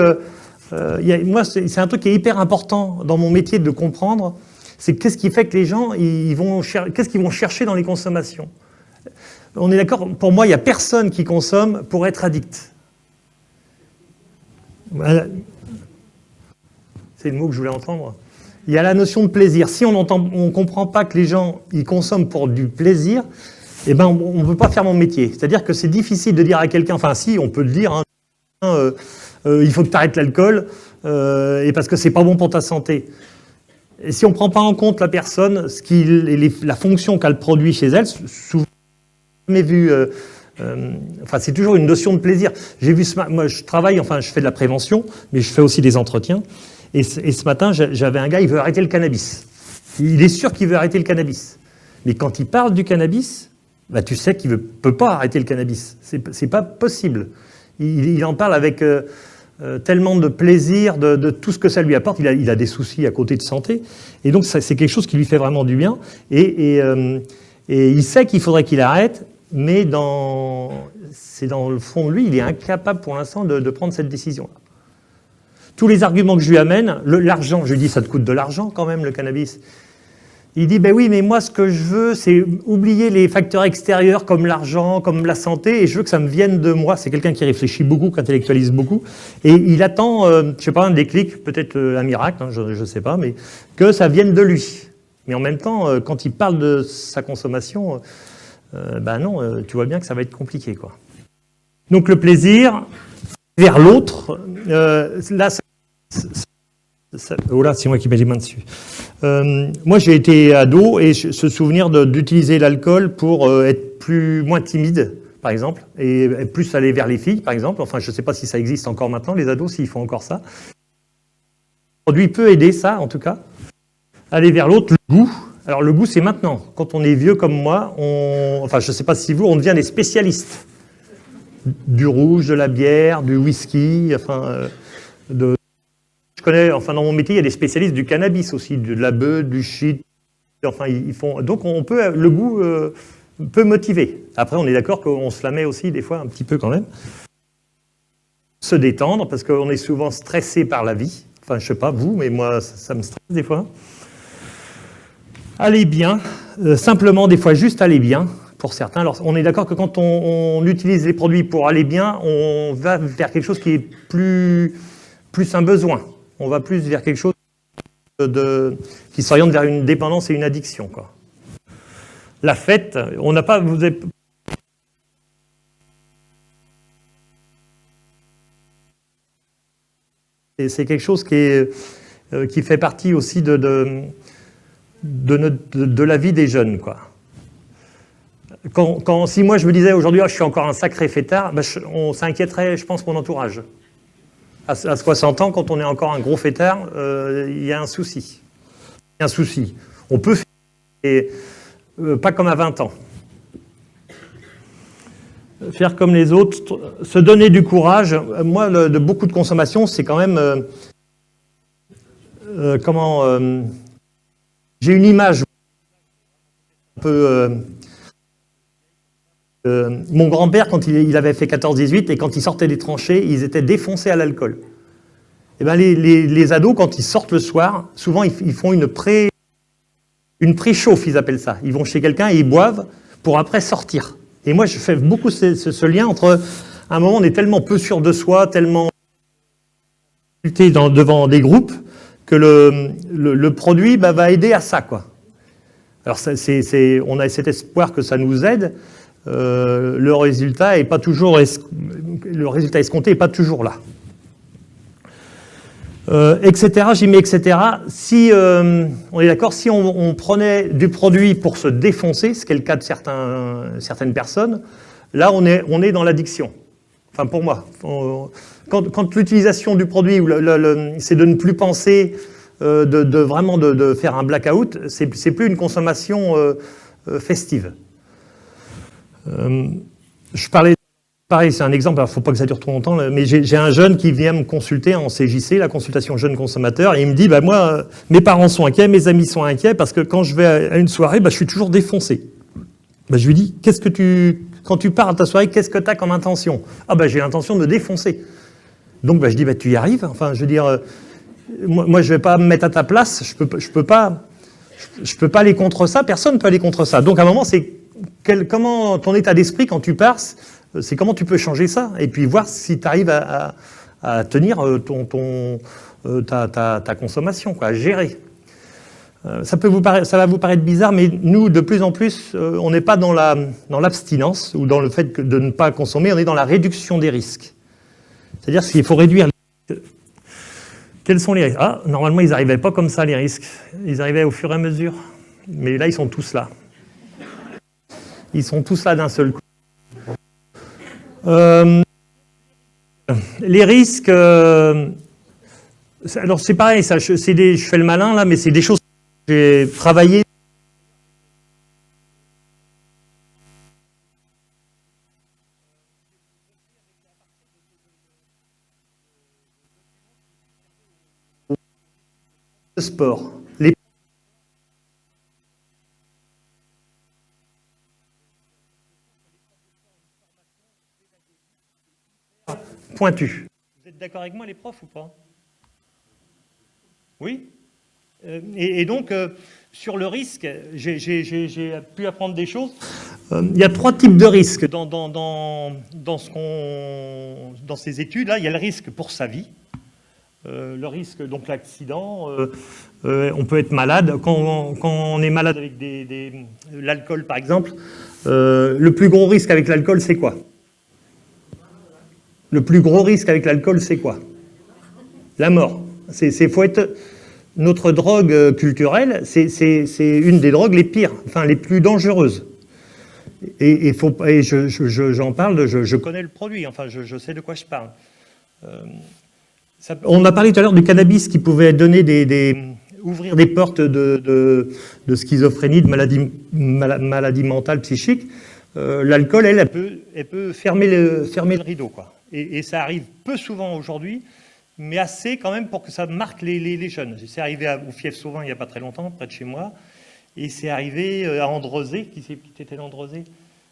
moi, c'est un truc qui est hyper important dans mon métier de comprendre. C'est qu'est-ce qui fait que les gens, qu'est-ce qu'ils vont chercher dans les consommations? On est d'accord, pour moi, il n'y a personne qui consomme pour être addict. Voilà. C'est le mot que je voulais entendre. Il y a la notion de plaisir. Si on ne comprend pas que les gens ils consomment pour du plaisir, eh ben, on ne peut pas faire mon métier. C'est-à-dire que c'est difficile de dire à quelqu'un, enfin si, on peut le dire, hein, il faut que tu arrêtes l'alcool, et parce que c'est pas bon pour ta santé. Et si on ne prend pas en compte la personne, la fonction qu'a le produit chez elle, souvent, jamais vu. Enfin, c'est toujours une notion de plaisir. J'ai vu moi, je travaille, enfin, je fais de la prévention, mais je fais aussi des entretiens. Et ce matin, j'avais un gars, il veut arrêter le cannabis. Il est sûr qu'il veut arrêter le cannabis. Mais quand il parle du cannabis, bah, tu sais qu'il ne peut pas arrêter le cannabis. C'est pas possible. Il en parle avec tellement de plaisir, de tout ce que ça lui apporte. Il a des soucis à côté de santé. Et donc, c'est quelque chose qui lui fait vraiment du bien. Et il sait qu'il faudrait qu'il arrête, mais c'est dans le fond de lui, il est incapable pour l'instant de prendre cette décision-là. Tous les arguments que je lui amène, l'argent, je lui dis ça te coûte de l'argent quand même le cannabis. Il dit ben oui mais moi ce que je veux c'est oublier les facteurs extérieurs comme l'argent, comme la santé et je veux que ça me vienne de moi. C'est quelqu'un qui réfléchit beaucoup, qui intellectualise beaucoup et il attend, je sais pas un déclic, peut-être un miracle, hein, je sais pas, mais que ça vienne de lui. Mais en même temps quand il parle de sa consommation, ben non, tu vois bien que ça va être compliqué quoi. Donc le plaisir vers l'autre, là oh là, c'est moi qui mets les mains dessus. Moi, j'ai été ado et ce souvenir d'utiliser l'alcool pour être moins timide, par exemple, et plus aller vers les filles, par exemple. Enfin, je ne sais pas si ça existe encore maintenant, les ados, s'ils font encore ça. Le produit peut aider ça, en tout cas. Aller vers l'autre, le goût. Alors, le goût, c'est maintenant. Quand on est vieux comme moi, enfin, je ne sais pas si vous, on devient des spécialistes. Du rouge, de la bière, du whisky, enfin, je connais, enfin dans mon métier, il y a des spécialistes du cannabis aussi, de la beuh, du shit. Enfin, ils font. Donc le goût peut motiver. Après, on est d'accord qu'on se la met aussi des fois un petit peu quand même. Se détendre parce qu'on est souvent stressé par la vie. Enfin, je sais pas vous, mais moi, ça me stresse des fois. Aller bien, simplement des fois juste aller bien. Pour certains, alors on est d'accord que quand on utilise les produits pour aller bien, on va vers quelque chose qui est plus un besoin. On va plus vers quelque chose qui s'oriente vers une dépendance et une addiction, quoi. La fête, on n'a pas... C'est quelque chose qui fait partie aussi de la vie des jeunes, quoi. Si moi je me disais aujourd'hui je suis encore un sacré fêtard, ben on s'inquiéterait, je pense, mon entourage. À 60 ans, quand on est encore un gros fêtard, il y a un souci. Il y a un souci. On peut faire, pas comme à 20 ans. Faire comme les autres, se donner du courage. Moi, de beaucoup de consommation, c'est quand même... j'ai une image un peu... mon grand-père, quand il avait fait 14-18, et quand il sortait des tranchées, ils étaient défoncés à l'alcool. Et ben les ados, quand ils sortent le soir, souvent ils font une pré-chauffe, ils appellent ça. Ils vont chez quelqu'un et ils boivent pour après sortir. Et moi, je fais beaucoup ce lien entre, à un moment, on est tellement peu sûr de soi, tellement devant des groupes, que le produit va aider à ça, quoi. Alors, on a cet espoir que ça nous aide. Le résultat escompté n'est pas toujours là. etc. J'y mets etc. Si, on est d'accord, si on prenait du produit pour se défoncer, ce qui est le cas de certaines personnes, là on est dans l'addiction. Enfin pour moi. Quand l'utilisation du produit, c'est de ne plus penser, vraiment de faire un blackout, c'est plus une consommation festive. Je parlais, pareil, c'est un exemple, il ne faut pas que ça dure trop longtemps, mais j'ai un jeune qui vient me consulter en CJC, la consultation jeune consommateur, et il me dit, bah, moi, mes parents sont inquiets, mes amis sont inquiets, parce que quand je vais à une soirée, bah, je suis toujours défoncé. Bah, je lui dis, quand tu pars à ta soirée, qu'est-ce que tu as comme intention? Ah bah j'ai l'intention de me défoncer. Donc bah, je dis, bah, tu y arrives. Enfin, je veux dire, moi je ne vais pas me mettre à ta place, je peux pas aller contre ça, personne ne peut aller contre ça. Donc à un moment, c'est comment ton état d'esprit quand tu pars, c'est comment tu peux changer ça, et puis voir si tu arrives à tenir ta consommation, quoi, à gérer. Ça va vous paraître bizarre, mais nous, de plus en plus, on n'est pas dans l'abstinence ou dans le fait de ne pas consommer, on est dans la réduction des risques. C'est-à-dire qu'il faut réduire les risques. Quels sont les risques? Ah, normalement, ils n'arrivaient pas comme ça, les risques. Ils arrivaient au fur et à mesure. Mais là, ils sont tous là. Ils sont tous là d'un seul coup. Les risques... alors, c'est pareil, ça, je fais le malin, là, mais c'est des choses que j'ai travaillé. Sport. Les pointus. Vous êtes d'accord avec moi, les profs, ou pas? Oui. Et donc, sur le risque, j'ai pu apprendre des choses. Il y a 3 types de risques dans ces études-là. Il y a le risque pour sa vie. Le risque, donc l'accident, on peut être malade. Quand on est malade avec l'alcool, par exemple, le plus gros risque avec l'alcool, c'est quoi? Le plus gros risque avec l'alcool, c'est quoi? La mort. Faut être... Notre drogue culturelle, c'est une des drogues les pires, enfin les plus dangereuses. Et j'en parle, je connais le produit, enfin je sais de quoi je parle. On a parlé tout à l'heure du cannabis qui pouvait donner ouvrir des portes de schizophrénie, de maladie mentale, psychique. L'alcool, elle peut fermer le rideau, quoi. Et ça arrive peu souvent aujourd'hui, mais assez quand même pour que ça marque les jeunes. C'est arrivé au Fief-Sauvin il n'y a pas très longtemps, près de chez moi, et c'est arrivé à Andrezé, qui était Andrezé.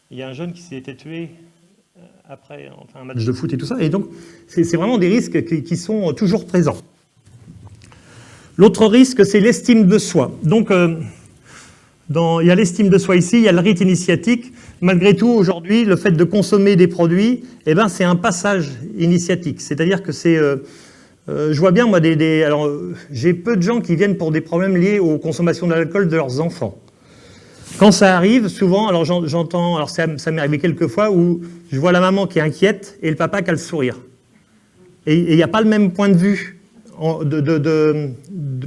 Il y a un jeune qui s'est été tué après un match de foot et tout ça, et donc c'est vraiment des risques qui sont toujours présents. L'autre risque, c'est l'estime de soi. Donc, il y a l'estime de soi ici, il y a le rite initiatique. Malgré tout, aujourd'hui, le fait de consommer des produits, eh ben, c'est un passage initiatique. C'est-à-dire que c'est... je vois bien, moi, alors, j'ai peu de gens qui viennent pour des problèmes liés aux consommations d'alcool de leurs enfants. Quand ça arrive, souvent, alors j'entends... Alors ça m'est arrivé quelques fois où je vois la maman qui est inquiète et le papa qui a le sourire. Et il n'y a pas le même point de vue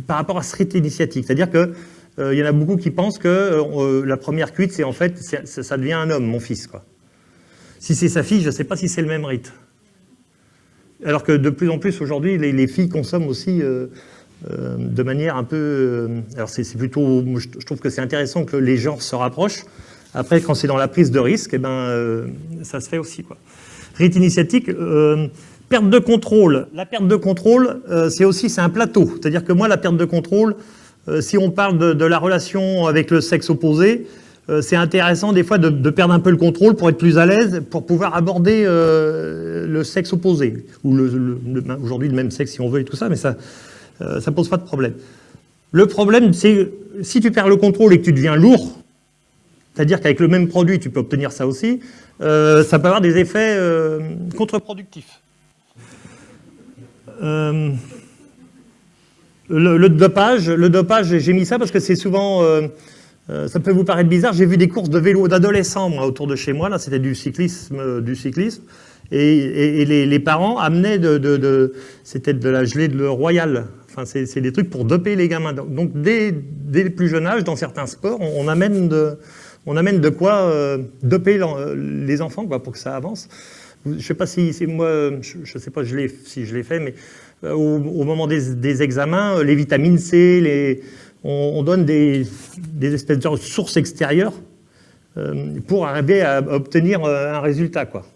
par rapport à ce rite initiatique. C'est-à-dire que il y en a beaucoup qui pensent que la première cuite, c'est en fait, ça devient un homme, mon fils, quoi. Si c'est sa fille, je ne sais pas si c'est le même rite. Alors que de plus en plus, aujourd'hui, les filles consomment aussi de manière un peu... alors c'est plutôt... Je trouve que c'est intéressant que les genres se rapprochent. Après, quand c'est dans la prise de risque, eh ben, ça se fait aussi, quoi. Rite initiatique, perte de contrôle. La perte de contrôle, c'est un plateau. C'est-à-dire que moi, la perte de contrôle... si on parle de la relation avec le sexe opposé, c'est intéressant des fois de perdre un peu le contrôle pour être plus à l'aise, pour pouvoir aborder le sexe opposé, ou aujourd'hui le même sexe si on veut et tout ça, mais ça pose pas de problème. Le problème, c'est si tu perds le contrôle et que tu deviens lourd, c'est-à-dire qu'avec le même produit, tu peux obtenir ça aussi, ça peut avoir des effets contre-productifs. Le dopage, j'ai mis ça parce que c'est souvent, ça peut vous paraître bizarre, j'ai vu des courses de vélo d'adolescents, moi, autour de chez moi, là, c'était du cyclisme, Et les parents amenaient c'était de la gelée de royale. Enfin, c'est des trucs pour doper les gamins. Donc, dès le plus jeune âge, dans certains sports, on amène de quoi doper les enfants, quoi, pour que ça avance. Je ne sais pas si moi, je sais pas si je l'ai fait, mais au moment des examens, les vitamines C, on donne des espèces de sources extérieures pour arriver à obtenir un résultat, quoi.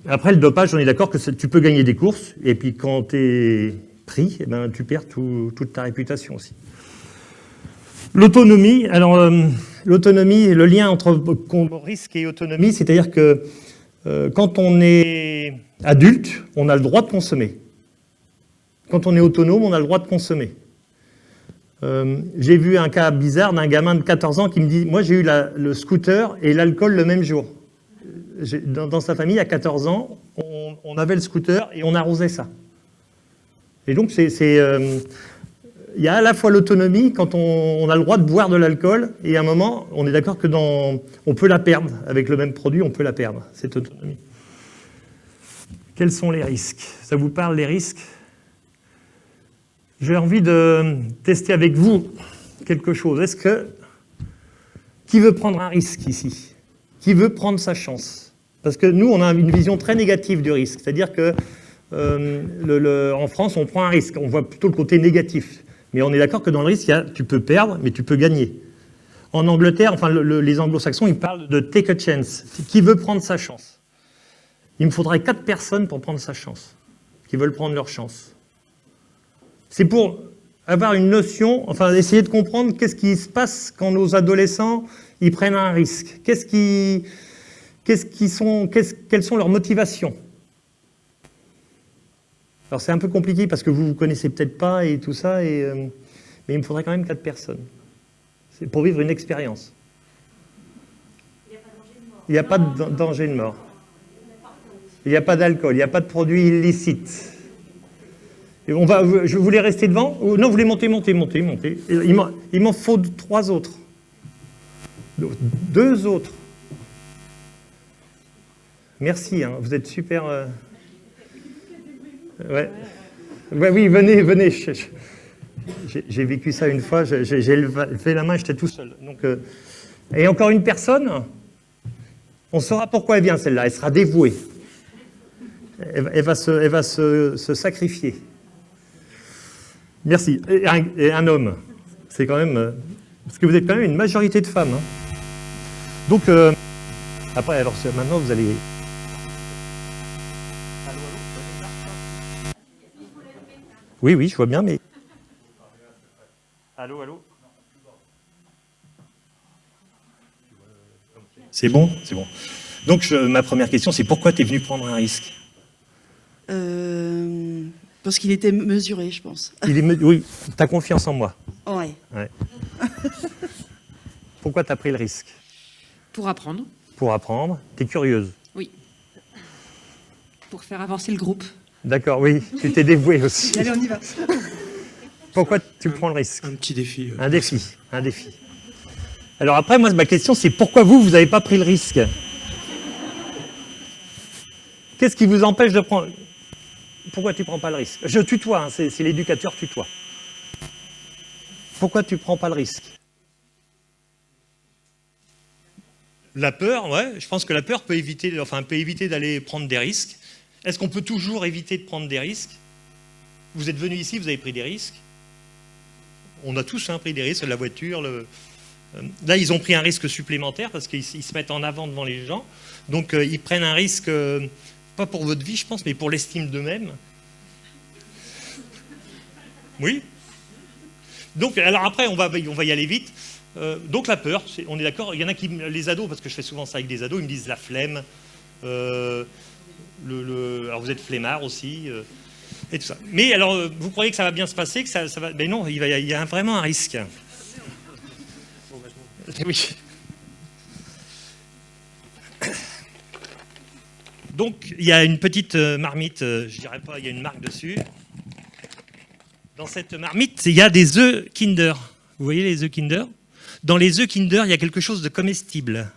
Après, le dopage, on est d'accord que tu peux gagner des courses, et puis quand tu es pris, eh ben, tu perds toute ta réputation aussi. L'autonomie, alors l'autonomie, le lien entre risque et autonomie, c'est-à-dire que quand on est adulte, on a le droit de consommer. Quand on est autonome, on a le droit de consommer. J'ai vu un cas bizarre d'un gamin de 14 ans qui me dit « Moi, j'ai eu le scooter et l'alcool le même jour. » Dans sa famille, à 14 ans, on avait le scooter et on arrosait ça. Et donc, il y a à la fois l'autonomie, quand on a le droit de boire de l'alcool, et à un moment, on est d'accord que on peut la perdre. Avec le même produit, on peut la perdre, cette autonomie. Quels sont les risques? Ça vous parle, les risques? J'ai envie de tester avec vous quelque chose. Qui veut prendre un risque ici? Qui veut prendre sa chance? Parce que nous, on a une vision très négative du risque. C'est-à-dire que en France, on prend un risque. On voit plutôt le côté négatif. Mais on est d'accord que dans le risque, tu peux perdre, mais tu peux gagner. En Angleterre, enfin, les anglo-saxons, ils parlent de take a chance. Qui veut prendre sa chance? Il me faudrait 4 personnes pour prendre sa chance, qui veulent prendre leur chance. C'est pour avoir une notion, enfin, essayer de comprendre qu'est-ce qui se passe quand nos adolescents, ils prennent un risque. Quelles sont leurs motivations? Alors c'est un peu compliqué parce que vous ne connaissez peut-être pas et tout ça, mais il me faudrait quand même 4 personnes. C'est pour vivre une expérience. Il n'y a pas de danger de mort. Il n'y a pas d'alcool, il n'y a pas de produits illicites. Et je voulais rester devant? Non, vous voulez monter. Il m'en faut 3 autres. 2 autres. Merci, hein, vous êtes super... Ouais. Ouais, oui, venez. J'ai vécu ça une fois, j'ai levé la main, j'étais tout seul. Donc, et encore une personne, on saura pourquoi elle vient celle-là, elle sera dévouée. Elle va se sacrifier. Merci. Et un homme, c'est quand même... parce que vous êtes quand même une majorité de femmes. Hein. Donc, après, alors maintenant, vous allez... Oui, je vois bien, mais... Allô? C'est bon? C'est bon. Donc, ma première question, c'est pourquoi tu es venu prendre un risque? Parce qu'il était mesuré, je pense. Oui, tu as confiance en moi. Ouais. Pourquoi tu as pris le risque? Pour apprendre. Pour apprendre. Tu es curieuse? Oui. Pour faire avancer le groupe. D'accord, oui. Tu t'es dévouée aussi. Allez, on y va. Pourquoi tu prends le risque? Un petit défi. Un défi. Alors après, moi, ma question, c'est pourquoi vous n'avez pas pris le risque? Qu'est-ce qui vous empêche de prendre... Pourquoi tu ne prends pas le risque? Je tutoie, hein, c'est l'éducateur tutoie. Pourquoi tu ne prends pas le risque? La peur, ouais. Je pense que la peur peut éviter d'aller prendre des risques. Est-ce qu'on peut toujours éviter de prendre des risques? Vous êtes venu ici, vous avez pris des risques. On a tous pris des risques, la voiture. Là, ils ont pris un risque supplémentaire parce qu'ils se mettent en avant devant les gens. Donc, ils prennent un risque, pas pour votre vie, je pense, mais pour l'estime d'eux-mêmes. Oui. Donc, alors après, on va y aller vite. Donc, la peur, on est d'accord. Il y en a qui, les ados, parce que je fais souvent ça avec des ados, ils me disent la flemme. Alors, vous êtes flemmard aussi. Et tout ça. Mais alors, vous croyez que ça va bien se passer, que ça va... Ben non, il y a vraiment un risque. Oui. Donc, il y a une petite marmite, je dirais pas, il y a une marque dessus. Dans cette marmite, il y a des œufs Kinder. Vous voyez les œufs Kinder? Dans les œufs Kinder, il y a quelque chose de comestible.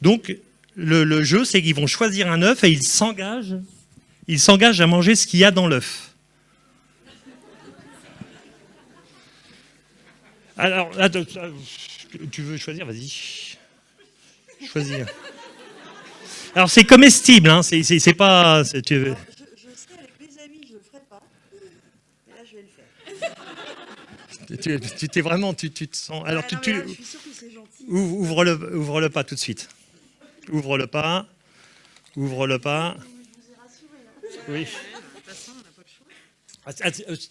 Donc, le jeu, c'est qu'ils vont choisir un œuf et ils s'engagent à manger ce qu'il y a dans l'œuf. Alors, attends, tu veux choisir? Vas-y. Choisir. Alors, c'est comestible, hein, c'est pas... Je sais, avec mes amis, je ne le ferai pas. Mais là, je vais le faire. Tu t'es vraiment... Tu te sens... Alors, je suis sûre que c'est gentil. Ouvre-le pas tout de suite. Ouvre-le pas. Ouvre-le pas. Oui.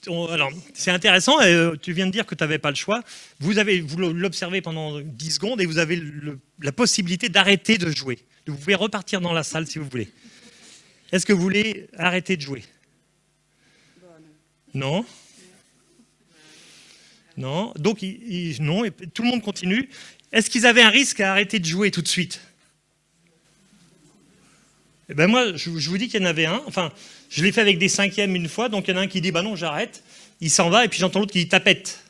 Alors, c'est intéressant, tu viens de dire que tu n'avais pas le choix. Vous l'observez pendant 10 secondes et vous avez la possibilité d'arrêter de jouer. Vous pouvez repartir dans la salle si vous voulez. Est-ce que vous voulez arrêter de jouer? Non. Non. Donc, non, et tout le monde continue. Est-ce qu'ils avaient un risque à arrêter de jouer tout de suite? Eh ben moi, je vous dis qu'il y en avait un. Enfin, je l'ai fait avec des 5e une fois, donc il y en a un qui dit bah non, j'arrête. Il s'en va, et puis j'entends l'autre qui dit tapette.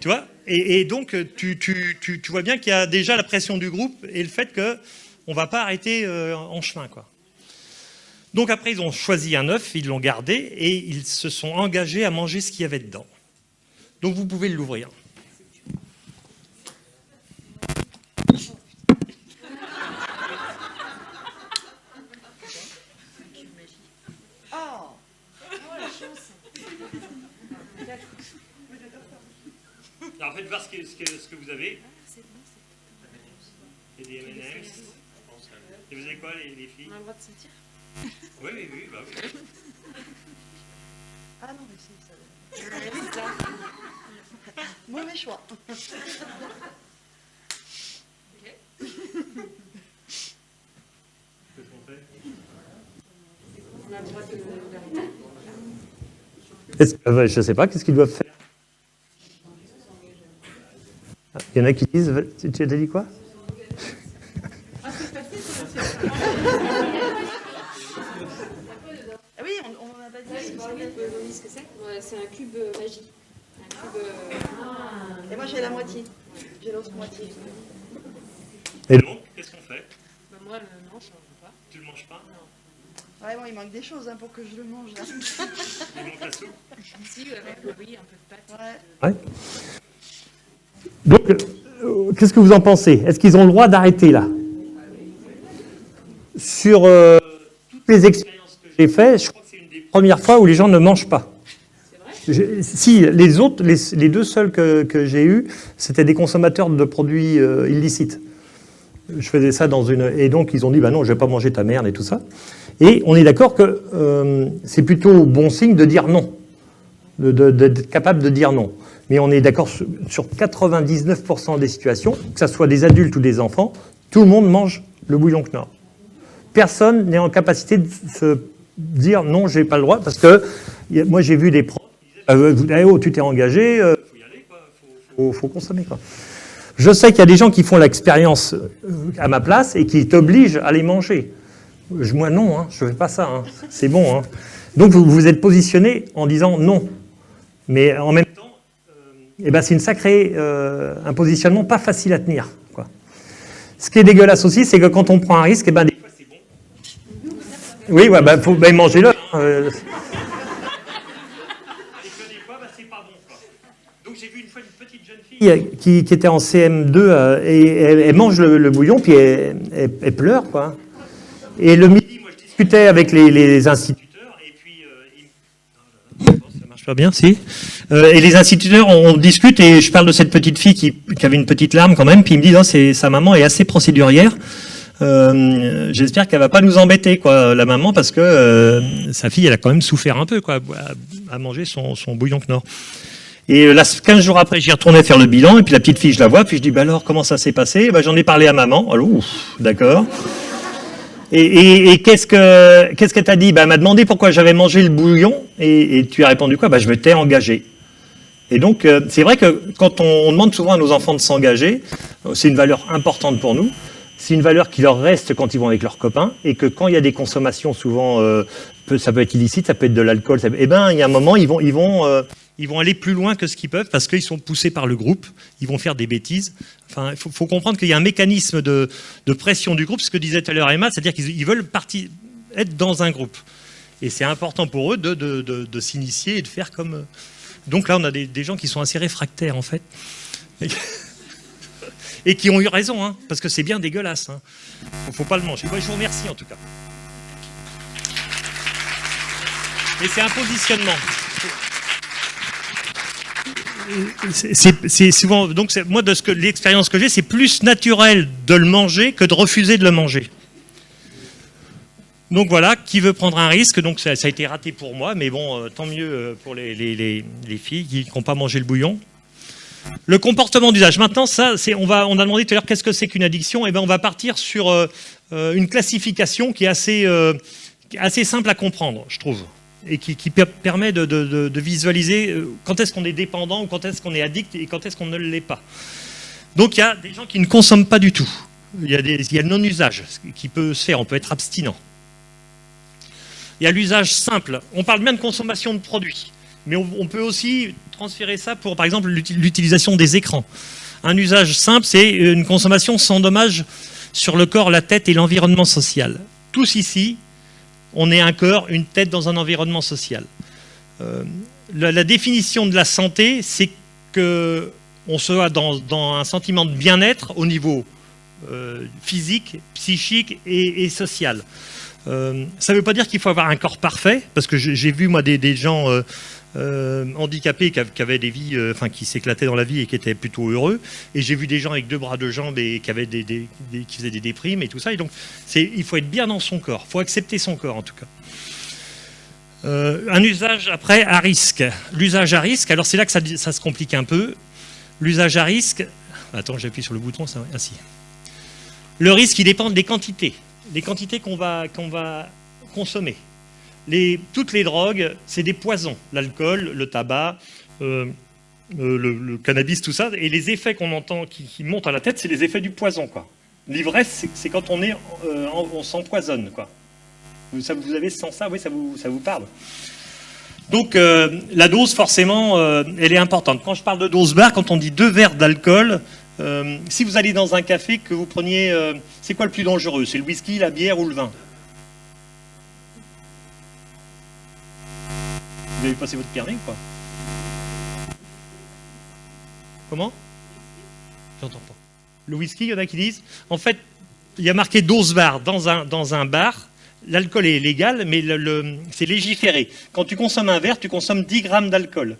Tu vois? Et donc, tu vois bien qu'il y a déjà la pression du groupe et le fait qu'on ne va pas arrêter en chemin, quoi. Donc après, ils ont choisi un œuf, ils l'ont gardé et ils se sont engagés à manger ce qu'il y avait dedans. Donc vous pouvez l'ouvrir. Alors faites voir ce que vous avez. Il y a des M&M's. Et vous avez quoi les filles? On a le droit de sentir? Oui, bah oui. Ah non, mais c'est ça. Mauvais choix. Qu'est-ce qu'on fait? On a le droit d'arrêter. Je ne sais pas, qu'est-ce qu'ils doivent faire? Il y en a qui disent... Tu as dit quoi? Ah oui, on n'en a pas dit. Vous voyez ce que c'est? C'est un cube magique. Un cube... Et moi j'ai la moitié. J'ai l'autre moitié. Et donc, qu'est-ce qu'on fait? Bah moi, non, je ne mange pas. Tu le manges pas? Non. Ouais, bon, il manque des choses pour que je le mange. Là. Il manque la soupe? Si, avec le riz, un peu de pâte. Ouais. Donc, qu'est-ce que vous en pensez? Est-ce qu'ils ont le droit d'arrêter là? Sur toutes les expériences que j'ai faites, je crois que c'est une des premières fois où les gens ne mangent pas. C'est vrai? Si, les autres, les deux seuls que j'ai eus, c'était des consommateurs de produits illicites. Je faisais ça dans une... Et donc, ils ont dit, bah non, je ne vais pas manger ta merde et tout ça. Et on est d'accord que c'est plutôt bon signe de dire non, d'être capable de dire non. Mais on est d'accord sur 99% des situations, que ce soit des adultes ou des enfants, tout le monde mange le bouillon Knorr. Personne n'est en capacité de se dire non, je n'ai pas le droit, parce que moi j'ai vu des profs qui disaient oh, tu t'es engagé, faut consommer, quoi. Je sais qu'il y a des gens qui font l'expérience à ma place et qui t'obligent à les manger. Moi non, je ne fais pas ça, c'est bon. Donc vous vous êtes positionné en disant non. Mais en même temps, c'est une sacrée, un positionnement pas facile à tenir, quoi. Ce qui est dégueulasse aussi, c'est que quand on prend un risque, des fois c'est bon. Oui, ouais, faut manger-le. Donc j'ai vu une fois une petite jeune fille qui était en CM2 et elle mange le bouillon, puis elle pleure, quoi. Et le midi, moi je discutais avec les instituteurs, et puis ça marche pas bien, si. Et les instituteurs, on discute, et je parle de cette petite fille qui avait une petite larme quand même, puis il me dit non, sa maman est assez procédurière. J'espère qu'elle va pas nous embêter, quoi, la maman, parce que sa fille, elle a quand même souffert un peu, quoi, à manger son bouillon Knorr. Et là, 15 jours après, j'y retournais faire le bilan, et puis la petite fille, je la vois, puis je dis, bah alors, comment ça s'est passé? J'en ai parlé à maman. Alors, d'accord. Et qu'est-ce qu'elle t'a dit? Elle m'a demandé pourquoi j'avais mangé le bouillon, et tu as répondu quoi? Je m'étais engagé. Et donc, c'est vrai que quand on demande souvent à nos enfants de s'engager, c'est une valeur importante pour nous. C'est une valeur qui leur reste quand ils vont avec leurs copains, et que quand il y a des consommations, souvent, ça peut être illicite, ça peut être de l'alcool, il y a un moment, ils vont ils vont aller plus loin que ce qu'ils peuvent parce qu'ils sont poussés par le groupe, ils vont faire des bêtises. Enfin, il faut comprendre qu'il y a un mécanisme de pression du groupe, ce que disait tout à l'heure Emma, c'est-à-dire qu'ils veulent être dans un groupe. Et c'est important pour eux de s'initier et de faire comme... Donc là, on a des gens qui sont assez réfractaires, en fait. Et qui ont eu raison, hein, parce que c'est bien dégueulasse. Hein. Faut pas le manger. Moi, je vous remercie, en tout cas. Mais c'est un positionnement. C'est souvent... Donc, moi, de l'expérience que j'ai, c'est plus naturel de le manger que de refuser de le manger. Donc voilà, qui veut prendre un risque? Donc ça a été raté pour moi, mais bon, tant mieux pour les filles qui n'ont pas mangé le bouillon. Le comportement d'usage. Maintenant, ça, on a demandé tout à l'heure qu'est-ce que c'est qu'une addiction. Eh bien, on va partir sur une classification qui est assez simple à comprendre, je trouve, et qui permet de visualiser quand est-ce qu'on est dépendant ou quand est-ce qu'on est addict et quand est-ce qu'on ne l'est pas. Donc il y a des gens qui ne consomment pas du tout. Il y a le non-usage qui peut se faire, on peut être abstinent. Il y a l'usage simple. On parle bien de consommation de produits, mais on peut aussi transférer ça pour, par exemple, l'utilisation des écrans. Un usage simple, c'est une consommation sans dommage sur le corps, la tête et l'environnement social. Tous ici, on est un corps, une tête dans un environnement social. La définition de la santé, c'est qu'on soit dans un sentiment de bien-être au niveau physique, psychique et social. Ça ne veut pas dire qu'il faut avoir un corps parfait, parce que j'ai vu moi des gens handicapés qui avaient des vies, qui s'éclataient dans la vie et qui étaient plutôt heureux, et j'ai vu des gens avec 2 bras, 2 jambes et qui faisaient des déprimes et tout ça. Et donc il faut être bien dans son corps, il faut accepter son corps en tout cas. Un usage après à risque. L'usage à risque, alors c'est là que ça se complique un peu. L'usage à risque, attends, j'appuie sur le bouton, ça, ainsi. Le risque, il dépend des quantités. Les quantités qu'on va consommer. Toutes les drogues, c'est des poisons. L'alcool, le tabac, le cannabis, tout ça. Et les effets qu'on entend qui montent à la tête, c'est les effets du poison, quoi. L'ivresse, c'est quand on s'empoisonne, quoi. Vous avez ce sens-là, oui, ça vous parle. Donc, la dose, forcément, elle est importante. Quand je parle de dose barre, quand on dit 2 verres d'alcool... si vous allez dans un café, que vous preniez... c'est quoi le plus dangereux? C'est le whisky, la bière ou le vin? Vous avez passé votre permis, quoi? Comment? J'entends pas. Le whisky, il y en a qui disent... En fait, il y a marqué dose barre dans un bar. L'alcool est légal, mais c'est légiféré. Quand tu consommes un verre, tu consommes 10 grammes d'alcool.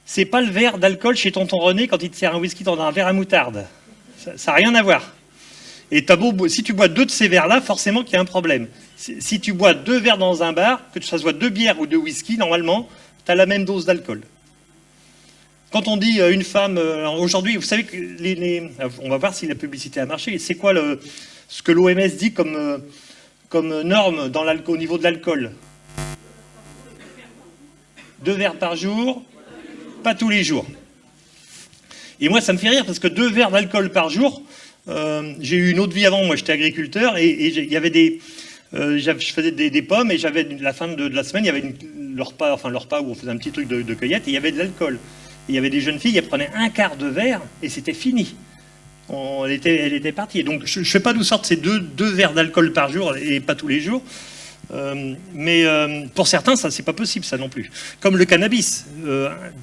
C'est pas le verre d'alcool chez tonton René quand il te sert un whisky dans un verre à moutarde. Ça n'a rien à voir. Et si tu bois 2 de ces verres-là, forcément qu'il y a un problème. Si tu bois 2 verres dans un bar, que ça soit 2 bières ou 2 whisky, normalement, tu as la même dose d'alcool. Quand on dit une femme... Aujourd'hui, vous savez que on va voir si la publicité a marché. C'est quoi ce que l'OMS dit comme norme au niveau de l'alcool? 2 verres par jour... Pas tous les jours. Et moi, ça me fait rire parce que 2 verres d'alcool par jour, j'ai eu une autre vie avant, moi j'étais agriculteur et il y avait je faisais des pommes et j'avais la fin de la semaine, il y avait le repas où on faisait un petit truc de cueillette et il y avait de l'alcool. Il y avait des jeunes filles, elles prenaient 1/4 de verre et c'était fini. Elle était partie. Et donc je ne sais pas d'où sortent ces 2 verres d'alcool par jour et pas tous les jours. Mais pour certains, ça c'est pas possible, ça non plus. Comme le cannabis,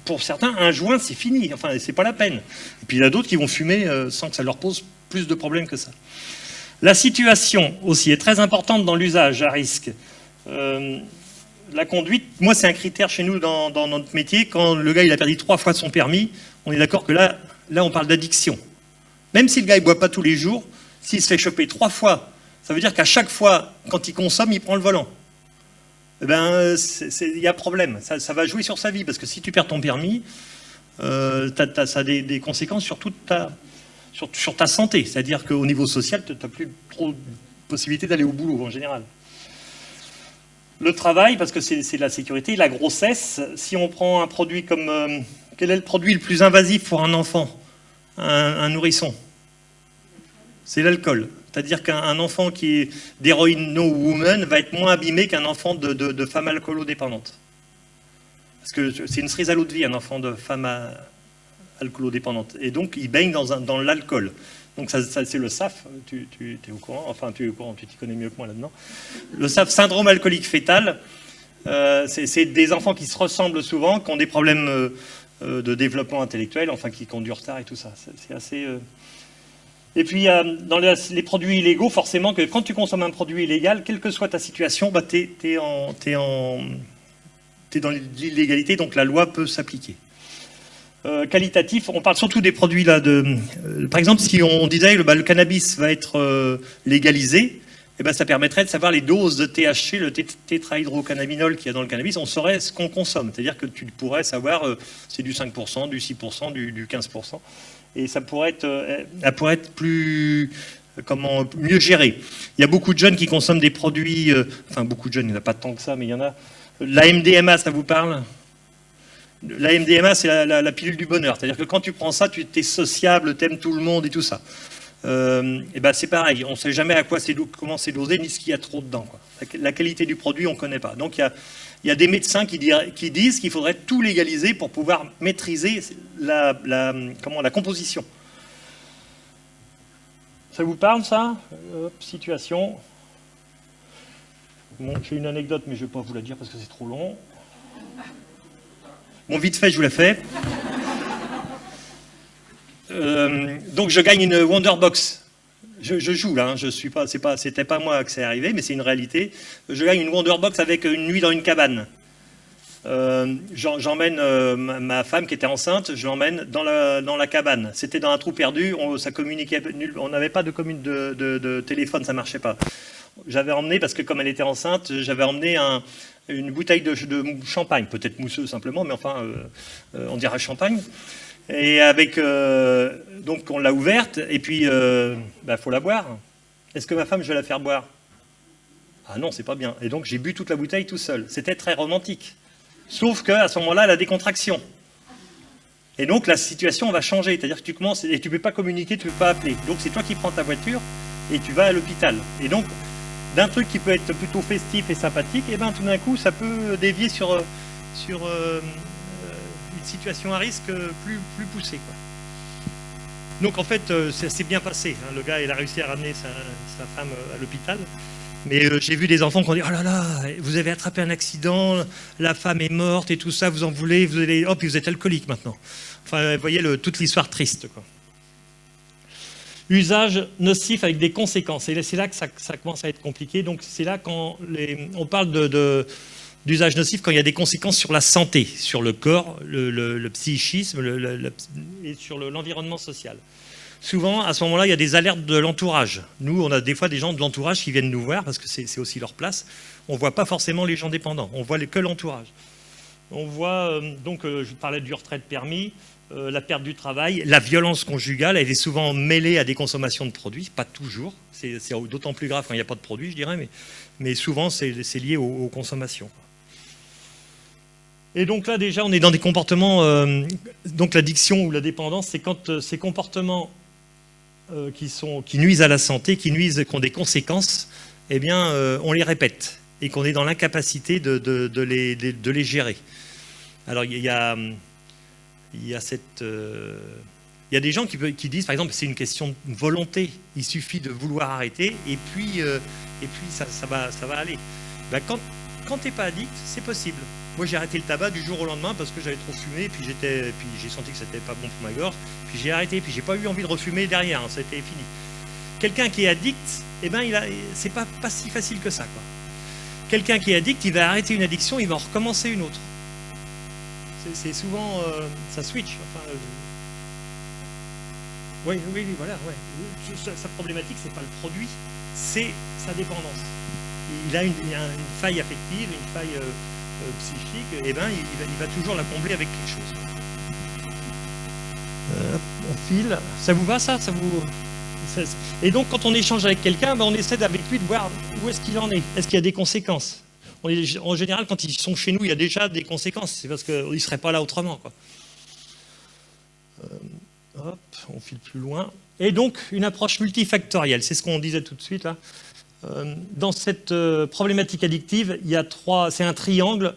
pour certains, un joint c'est fini, enfin c'est pas la peine. Et puis il y a d'autres qui vont fumer sans que ça leur pose plus de problèmes que ça. La situation aussi est très importante dans l'usage à risque. La conduite, moi c'est un critère chez nous dans notre métier. Quand le gars il a perdu 3 fois son permis, on est d'accord que là on parle d'addiction. Même si le gars il boit pas tous les jours, s'il se fait choper 3 fois, ça veut dire qu'à chaque fois, quand il consomme, il prend le volant. Eh ben, il y a problème. Ça va jouer sur sa vie, parce que si tu perds ton permis, ça a des conséquences sur toute sur ta santé. C'est-à-dire qu'au niveau social, tu n'as plus trop de possibilité d'aller au boulot, en général. Le travail, parce que c'est la sécurité, la grossesse. Si on prend un produit comme... quel est le produit le plus invasif pour un enfant, un nourrisson? C'est l'alcool. C'est-à-dire qu'un enfant qui est d'héroïno woman va être moins abîmé qu'un enfant de femme alcoolodépendante. Parce que c'est une cerise à l'eau de vie, un enfant de femme alcoolodépendante. Et donc, il baigne dans l'alcool. Donc, ça c'est le SAF, tu es au courant, enfin, tu es au courant, tu t'y connais mieux que moi là-dedans. Le SAF, syndrome alcoolique fœtal, c'est des enfants qui se ressemblent souvent, qui ont des problèmes de développement intellectuel, enfin, qui ont du retard et tout ça. C'est assez... Et puis, dans les produits illégaux, forcément, que quand tu consommes un produit illégal, quelle que soit ta situation, bah, t'es dans l'illégalité, donc la loi peut s'appliquer. Qualitatif, on parle surtout des produits là par exemple, si on disait que le cannabis va être légalisé, eh ben, ça permettrait de savoir les doses de THC, le tétrahydrocannabinol qu'il y a dans le cannabis, on saurait ce qu'on consomme. C'est-à-dire que tu pourrais savoir c'est du 5%, du 6%, du 15%. Et ça pourrait être plus, mieux géré. Il y a beaucoup de jeunes qui consomment des produits, enfin beaucoup de jeunes, il n'y en a pas tant que ça, mais il y en a. La MDMA, ça vous parle? La MDMA, c'est la pilule du bonheur. C'est-à-dire que quand tu prends ça, tu es sociable, tu aimes tout le monde et tout ça. Et ben c'est pareil, on ne sait jamais comment c'est dosé, ni ce qu'il y a trop dedans, quoi. La qualité du produit, on ne connaît pas. Donc il y a des médecins qui disent qu'il faudrait tout légaliser pour pouvoir maîtriser la composition. Ça vous parle, ça? Situation. Bon, j'ai une anecdote, mais je ne vais pas vous la dire parce que c'est trop long. Bon, vite fait, je vous la fais. Donc, je gagne une Wonderbox. Je joue là, hein, c'était pas moi que c'est arrivé, mais c'est une réalité. Je gagne une Wonderbox avec une nuit dans une cabane. J'emmène ma femme qui était enceinte, je l'emmène dans la cabane. C'était dans un trou perdu, ça communiquait nul, on n'avait pas de téléphone, ça marchait pas. J'avais emmené, parce que comme elle était enceinte, j'avais emmené une bouteille de champagne, peut-être mousseux simplement, mais enfin, on dirait champagne. Et donc on l'a ouverte, et puis faut la boire. Est-ce que ma femme, je vais la faire boire? Ah non, c'est pas bien. Et donc j'ai bu toute la bouteille tout seul. C'était très romantique. Sauf qu'à ce moment-là, elle a des contractions. Et donc la situation va changer. C'est-à-dire que tu commences, et tu ne peux pas communiquer, tu ne peux pas appeler. Donc c'est toi qui prends ta voiture et tu vas à l'hôpital. Et donc, d'un truc qui peut être plutôt festif et sympathique, et ben tout d'un coup, ça peut dévier sur une situation à risque plus poussée, quoi. Donc en fait, ça s'est bien passé. Hein. Le gars, il a réussi à ramener sa femme à l'hôpital. Mais j'ai vu des enfants qui ont dit « Oh là là, vous avez attrapé un accident, la femme est morte et tout ça, vous en voulez, puis vous êtes alcoolique maintenant. » Enfin, vous voyez toute l'histoire triste, quoi. Usage nocif avec des conséquences. Et c'est là que ça commence à être compliqué. Donc c'est là quand on parle d'usage nocif quand il y a des conséquences sur la santé, sur le corps, le psychisme et sur l'environnement social. Souvent, à ce moment-là, il y a des alertes de l'entourage. Nous, on a des fois des gens de l'entourage qui viennent nous voir, parce que c'est aussi leur place. On ne voit pas forcément les gens dépendants, on voit que l'entourage. On voit, je parlais du retrait de permis, la perte du travail, la violence conjugale, elle est souvent mêlée à des consommations de produits, pas toujours. C'est d'autant plus grave quand il n'y a pas de produits, je dirais, mais souvent, c'est lié aux consommations. Et donc là, déjà, on est dans des comportements... donc l'addiction ou la dépendance, c'est quand ces comportements qui nuisent à la santé, qui ont des conséquences, eh bien, on les répète et qu'on est dans l'incapacité de les gérer. Alors, il y a des gens qui disent, par exemple, c'est une question de volonté. Il suffit de vouloir arrêter et puis ça va aller. Ben, quand tu n'es pas addict, c'est possible. Moi, j'ai arrêté le tabac du jour au lendemain parce que j'avais trop fumé, puis j'ai senti que c'était pas bon pour ma gorge, puis j'ai arrêté, puis j'ai pas eu envie de refumer derrière, hein, c'était fini. Quelqu'un qui est addict, eh ben, c'est pas si facile que ça, quoi. Quelqu'un qui est addict, il va arrêter une addiction, il va en recommencer une autre. C'est souvent, ça switch. Enfin, oui, voilà, ouais. Sa problématique, c'est pas le produit, c'est sa dépendance. Il a une faille affective, une faille psychique, et ben il va toujours la combler avec quelque chose. On file. Ça vous va, ça Et donc quand on échange avec quelqu'un, ben, on essaie avec lui de voir où est-ce qu'il en est. Est-ce qu'il y a des conséquences? En général, quand ils sont chez nous, il y a déjà des conséquences. C'est parce qu'ils ne seraient pas là autrement, quoi. Hop, on file plus loin. Et donc, une approche multifactorielle, c'est ce qu'on disait tout de suite là. Dans cette problématique addictive, il y a c'est un triangle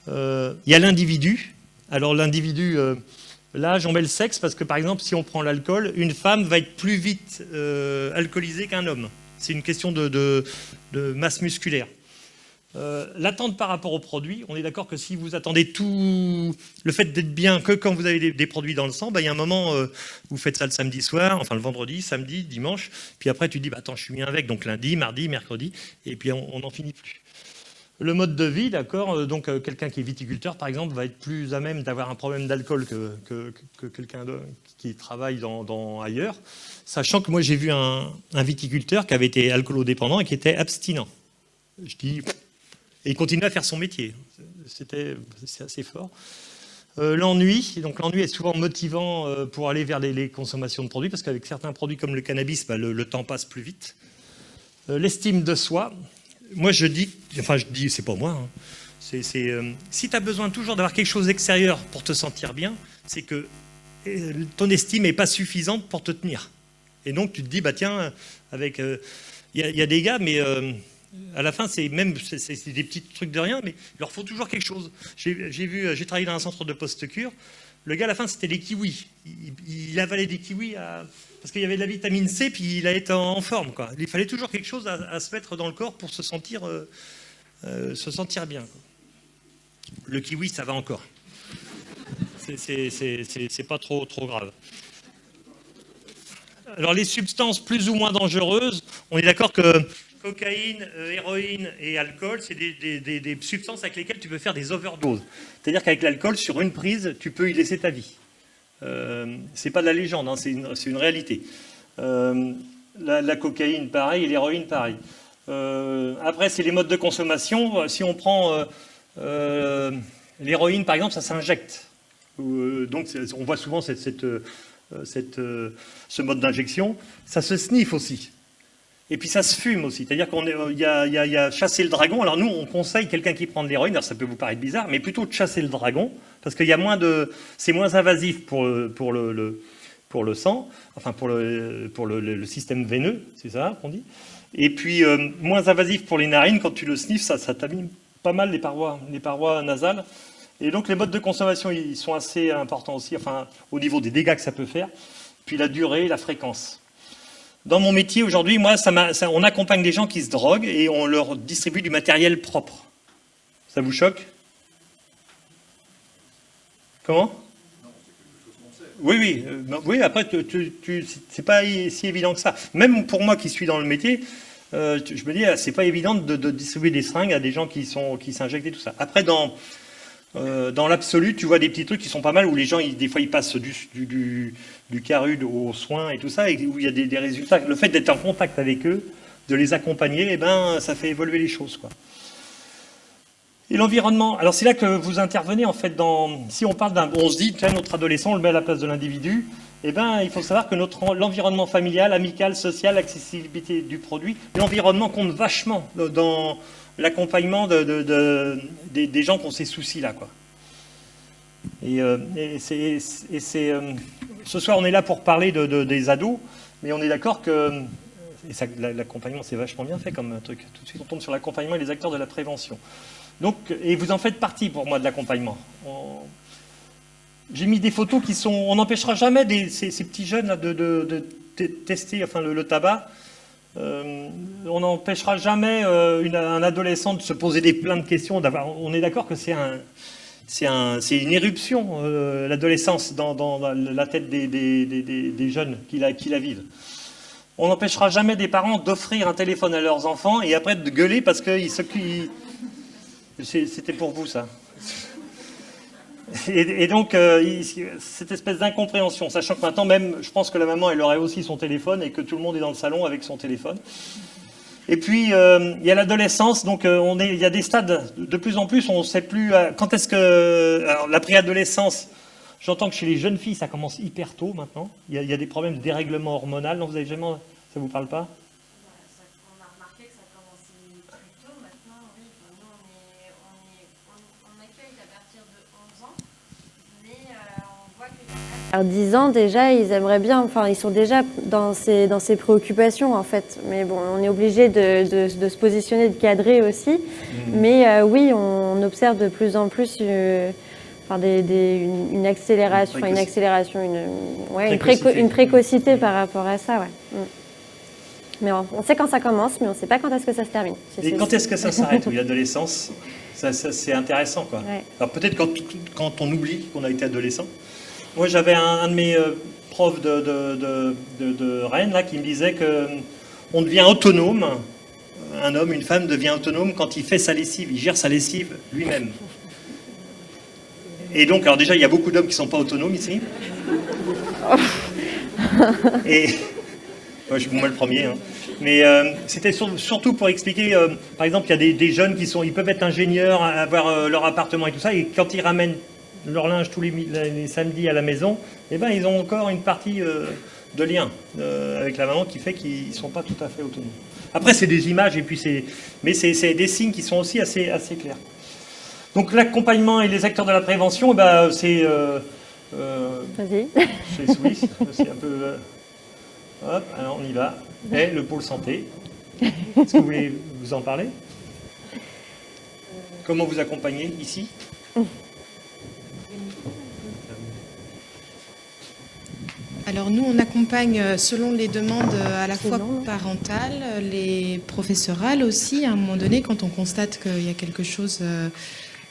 Il y a l'individu. Alors l'individu, l'âge, on met le sexe, parce que par exemple, si on prend l'alcool, une femme va être plus vite alcoolisée qu'un homme. C'est une question de masse musculaire. L'attente par rapport aux produits, on est d'accord que si vous attendez tout, le fait d'être bien que quand vous avez des produits dans le sang, il y a un moment, vous faites ça le samedi soir, enfin le vendredi, samedi, dimanche, puis après tu dis, attends, je suis bien avec, donc lundi, mardi, mercredi, et puis on n'en finit plus. Le mode de vie, d'accord, donc quelqu'un qui est viticulteur, par exemple, va être plus à même d'avoir un problème d'alcool que quelqu'un qui travaille ailleurs, sachant que moi j'ai vu un viticulteur qui avait été alcoolodépendant et qui était abstinent. Je dis... Et il continue à faire son métier. C'est assez fort. L'ennui, donc l'ennui est souvent motivant pour aller vers les consommations de produits, parce qu'avec certains produits comme le cannabis, le temps passe plus vite. L'estime de soi, moi je dis, c'est pas moi, hein, si tu as besoin toujours d'avoir quelque chose d'extérieur pour te sentir bien, c'est que ton estime n'est pas suffisante pour te tenir. Et donc tu te dis, tiens, avec... Il y a des gars, mais... à la fin, c'est des petits trucs de rien, mais il leur faut toujours quelque chose. J'ai travaillé dans un centre de post-cure. Le gars, à la fin, c'était les kiwis. Il avalait des kiwis parce qu'il y avait de la vitamine C, puis il allait être en forme, quoi. Il fallait toujours quelque chose à se mettre dans le corps pour se sentir bien, quoi. Le kiwi, ça va encore. C'est pas trop grave. Alors, les substances plus ou moins dangereuses, on est d'accord que cocaïne, héroïne et alcool, c'est des substances avec lesquelles tu peux faire des overdoses. C'est-à-dire qu'avec l'alcool, sur une prise, tu peux y laisser ta vie. C'est pas de la légende, hein, c'est une réalité. La cocaïne, pareil, et l'héroïne, pareil. Après, c'est les modes de consommation. Si on prend l'héroïne, par exemple, ça s'injecte. Donc, on voit souvent ce mode d'injection. Ça se sniffe aussi. Et puis ça se fume aussi, c'est-à-dire qu'il y a chasser le dragon. Alors nous, on conseille quelqu'un qui prend de l'héroïne, alors ça peut vous paraître bizarre, mais plutôt de chasser le dragon, parce qu'il y a c'est moins invasif pour le sang, enfin pour le système veineux, c'est ça qu'on dit. Et puis moins invasif pour les narines, quand tu le sniffes, ça t'abîme pas mal les parois nasales. Et donc les modes de consommation, ils sont assez importants aussi, enfin au niveau des dégâts que ça peut faire, puis la durée, la fréquence. Dans mon métier aujourd'hui, moi, on accompagne des gens qui se droguent et on leur distribue du matériel propre. Ça vous choque? Comment? Oui, après, c'est pas si évident que ça. Même pour moi qui suis dans le métier, je me dis, c'est pas évident de distribuer des seringues à des gens qui s'injectent et tout ça. Après, dans l'absolu, tu vois des petits trucs qui sont pas mal, où les gens, des fois, ils passent du carud aux soins et tout ça, et où il y a des résultats. Le fait d'être en contact avec eux, de les accompagner, ça fait évoluer les choses, quoi. Et l'environnement, alors c'est là que vous intervenez, en fait, si on parle on se dit, tiens, notre adolescent, on le met à la place de l'individu, il faut savoir que l'environnement familial, amical, social, l'accessibilité du produit, l'environnement compte vachement dans l'accompagnement des gens qui ont ces soucis-là, quoi. Ce soir, on est là pour parler des ados, mais on est d'accord que l'accompagnement, c'est vachement bien fait comme truc. Tout de suite, on tombe sur l'accompagnement et les acteurs de la prévention. Donc, et vous en faites partie, pour moi, de l'accompagnement. J'ai mis des photos qui sont... On n'empêchera jamais ces petits jeunes là, de tester le tabac. On n'empêchera jamais un adolescent de se poser plein de questions. On est d'accord que c'est une éruption, l'adolescence, dans la tête des jeunes qui la vivent. On n'empêchera jamais des parents d'offrir un téléphone à leurs enfants et après de gueuler parce que c'était pour vous, ça. Et donc, cette espèce d'incompréhension, sachant que maintenant, même, je pense que la maman, elle aurait aussi son téléphone et que tout le monde est dans le salon avec son téléphone. Et puis, il y a l'adolescence, donc il y a des stades, de plus en plus, on ne sait plus quand est-ce que... Alors, la préadolescence, j'entends que chez les jeunes filles, ça commence hyper tôt maintenant. Il y a des problèmes de dérèglement hormonal, non, vous avez jamais... Ça vous parle pas? On a remarqué que ça commençait plus tôt maintenant, oui. Nous, on accueille à partir de 11 ans, mais on voit que... À 10 ans, déjà, ils aimeraient bien, enfin, ils sont déjà dans ces préoccupations, en fait. Mais bon, on est obligé de se positionner, de cadrer aussi. Mais oui, on on observe de plus en plus une accélération, une précocité par rapport à ça. Ouais. Mais on sait quand ça commence, mais on ne sait pas quand est-ce que ça se termine. Et quand est-ce que ça s'arrête, l'adolescence? Ça, c'est intéressant, quoi. Ouais. Alors peut-être quand on oublie qu'on a été adolescent. Moi, j'avais un de mes profs de Rennes là, qui me disait qu'on devient autonome, un homme, une femme devient autonome quand il fait sa lessive, il gère sa lessive lui-même. Et donc, alors déjà, il y a beaucoup d'hommes qui ne sont pas autonomes ici. Et moi le premier. Hein. Mais c'était surtout pour expliquer, par exemple, il y a des jeunes ils peuvent être ingénieurs, avoir leur appartement et tout ça, et quand ils ramènent leur linge tous les samedis à la maison, eh ben, ils ont encore une partie de lien avec la maman qui fait qu'ils ne sont pas tout à fait autonomes. Après, c'est des images, mais c'est des signes qui sont aussi assez clairs. Donc l'accompagnement et les acteurs de la prévention, eh ben, c'est... Vas-y. C'est un peu... hop, alors on y va. Et le pôle santé. Est-ce que vous voulez vous en parler? Comment vous accompagnez ici? Alors nous, on accompagne selon les demandes à la fois parentales, les professorales aussi, à un moment donné, quand on constate qu'il y a quelque chose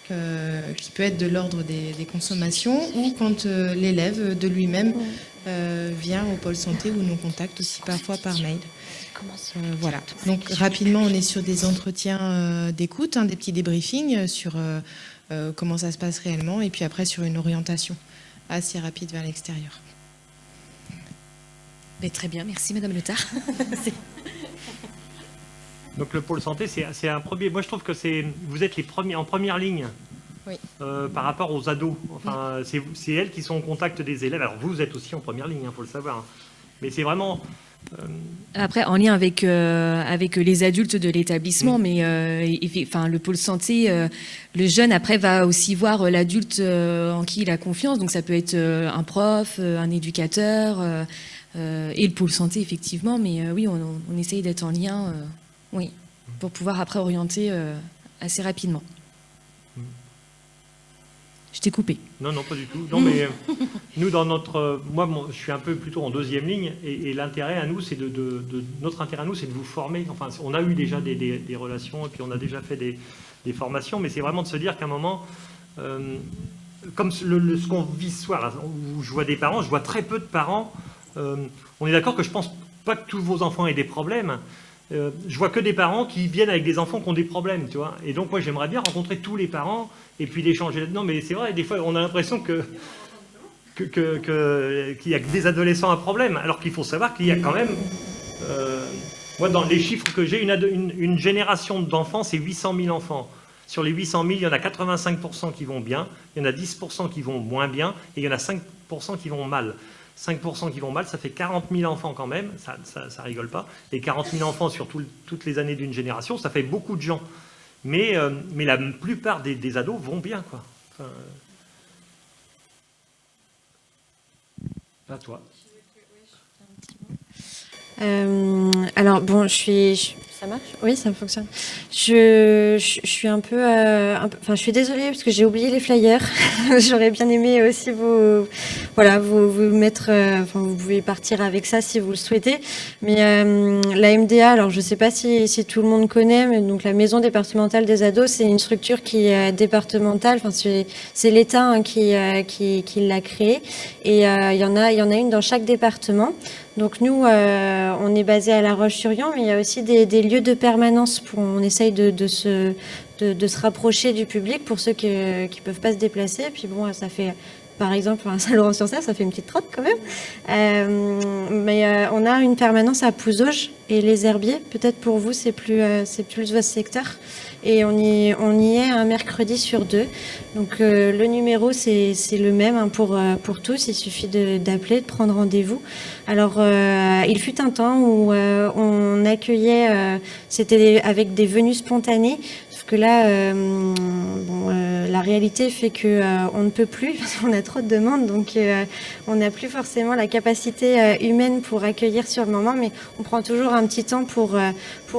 qui peut être de l'ordre des consommations, ou quand l'élève de lui-même vient au pôle santé ou nous contacte aussi parfois par mail. Voilà. Donc rapidement, on est sur des entretiens d'écoute, des petits débriefings sur comment ça se passe réellement, et puis après sur une orientation assez rapide vers l'extérieur. Très bien, merci Madame Letard. Donc le pôle santé, c'est un premier... Moi je trouve que vous êtes les premiers, en première ligne oui. Par rapport aux ados. Enfin, c'est elles qui sont au contact des élèves. Alors vous êtes aussi en première ligne, faut le savoir. Hein. Mais c'est vraiment... Après, en lien avec les adultes de l'établissement, mais le pôle santé, le jeune après va aussi voir l'adulte en qui il a confiance. Donc ça peut être un prof, un éducateur, et le pôle santé effectivement. Mais oui, on essaye d'être en lien, oui, pour pouvoir après orienter assez rapidement. Je t'ai coupé. Non, pas du tout. Non, mais nous, dans moi, je suis un peu plutôt en deuxième ligne, et l'intérêt à nous, c'est notre intérêt à nous, c'est de vous former. Enfin, on a eu déjà des relations, et puis on a déjà fait des formations, mais c'est vraiment de se dire qu'à un moment, comme ce qu'on vit ce soir, là, où je vois des parents, je vois très peu de parents. On est d'accord que je pense pas que tous vos enfants aient des problèmes. Je vois que des parents qui viennent avec des enfants qui ont des problèmes, tu vois. Et donc moi j'aimerais bien rencontrer tous les parents et puis l'échanger là-dedans. Mais c'est vrai, des fois on a l'impression qu'il y a que des adolescents à problème, alors qu'il faut savoir qu'il y a quand même... moi dans les chiffres que j'ai, une génération d'enfants, c'est 800 000 enfants. Sur les 800 000, il y en a 85% qui vont bien, il y en a 10% qui vont moins bien, et il y en a 5% qui vont mal. 5% qui vont mal, ça fait 40 000 enfants quand même, ça rigole pas. Et 40 000 enfants sur toutes les années d'une génération, ça fait beaucoup de gens. Mais la plupart des ados vont bien, quoi. Enfin, à toi. Alors bon, ça marche? Oui, ça fonctionne. Je suis un peu, enfin, je suis désolée parce que j'ai oublié les flyers. J'aurais bien aimé aussi vous mettre. Enfin, vous pouvez partir avec ça si vous le souhaitez. Mais la MDA, alors je ne sais pas si tout le monde connaît, mais donc la Maison départementale des ados, c'est une structure qui est départementale. Enfin, c'est l'État qui l'a créée. Et il y en a une dans chaque département. Donc nous, on est basé à La Roche-sur-Yon, mais il y a aussi des lieux de permanence. On essaye de se rapprocher du public pour ceux qui ne peuvent pas se déplacer. Et puis bon, ça fait, par exemple, à Saint-Laurent-sur-Serre, ça fait une petite trotte quand même. Mais on a une permanence à Pouzauges et les Herbiers. Peut-être pour vous, c'est plus votre secteur. Et on y est un mercredi sur 2. Donc le numéro, c'est le même pour tous. Il suffit d'appeler, de prendre rendez-vous. Alors, il fut un temps où on accueillait, c'était avec des venues spontanées. Sauf que là, la réalité fait que on ne peut plus, parce qu'on a trop de demandes, donc on n'a plus forcément la capacité humaine pour accueillir sur le moment, mais on prend toujours un petit temps pour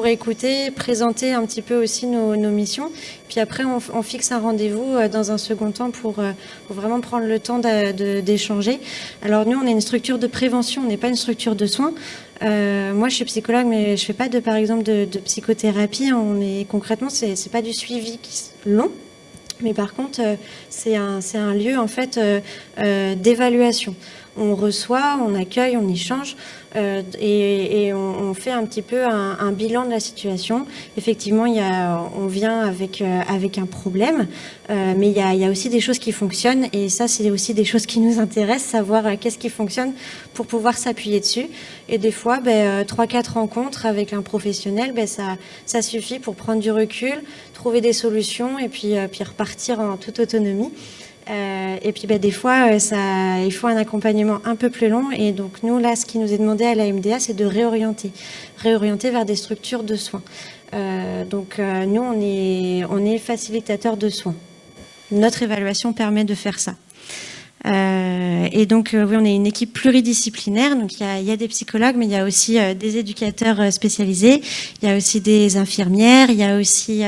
écouter, présenter un petit peu aussi nos missions. Puis après, on fixe un rendez-vous dans un second temps pour vraiment prendre le temps d'échanger. Alors nous, on est une structure de prévention, on n'est pas une structure de soins. Moi, je suis psychologue, mais je fais pas par exemple de psychothérapie. Concrètement, c'est pas du suivi long, mais par contre, c'est un lieu en fait d'évaluation. On reçoit, on accueille, on échange et on fait un petit peu un bilan de la situation. Effectivement, on vient avec un problème, mais il y a aussi des choses qui fonctionnent et ça, c'est aussi des choses qui nous intéressent, savoir qu'est-ce qui fonctionne pour pouvoir s'appuyer dessus. Et des fois, 3-4 rencontres avec un professionnel, ça suffit pour prendre du recul, trouver des solutions et puis repartir en toute autonomie. Et puis des fois, il faut un accompagnement un peu plus long. Et donc nous, là, ce qui nous est demandé à la MDA, c'est de réorienter vers des structures de soins. Donc nous, on est facilitateur de soins. Notre évaluation permet de faire ça. Et donc, oui, on est une équipe pluridisciplinaire. Donc, il y a des psychologues, mais il y a aussi des éducateurs spécialisés. Il y a aussi des infirmières. Il y a aussi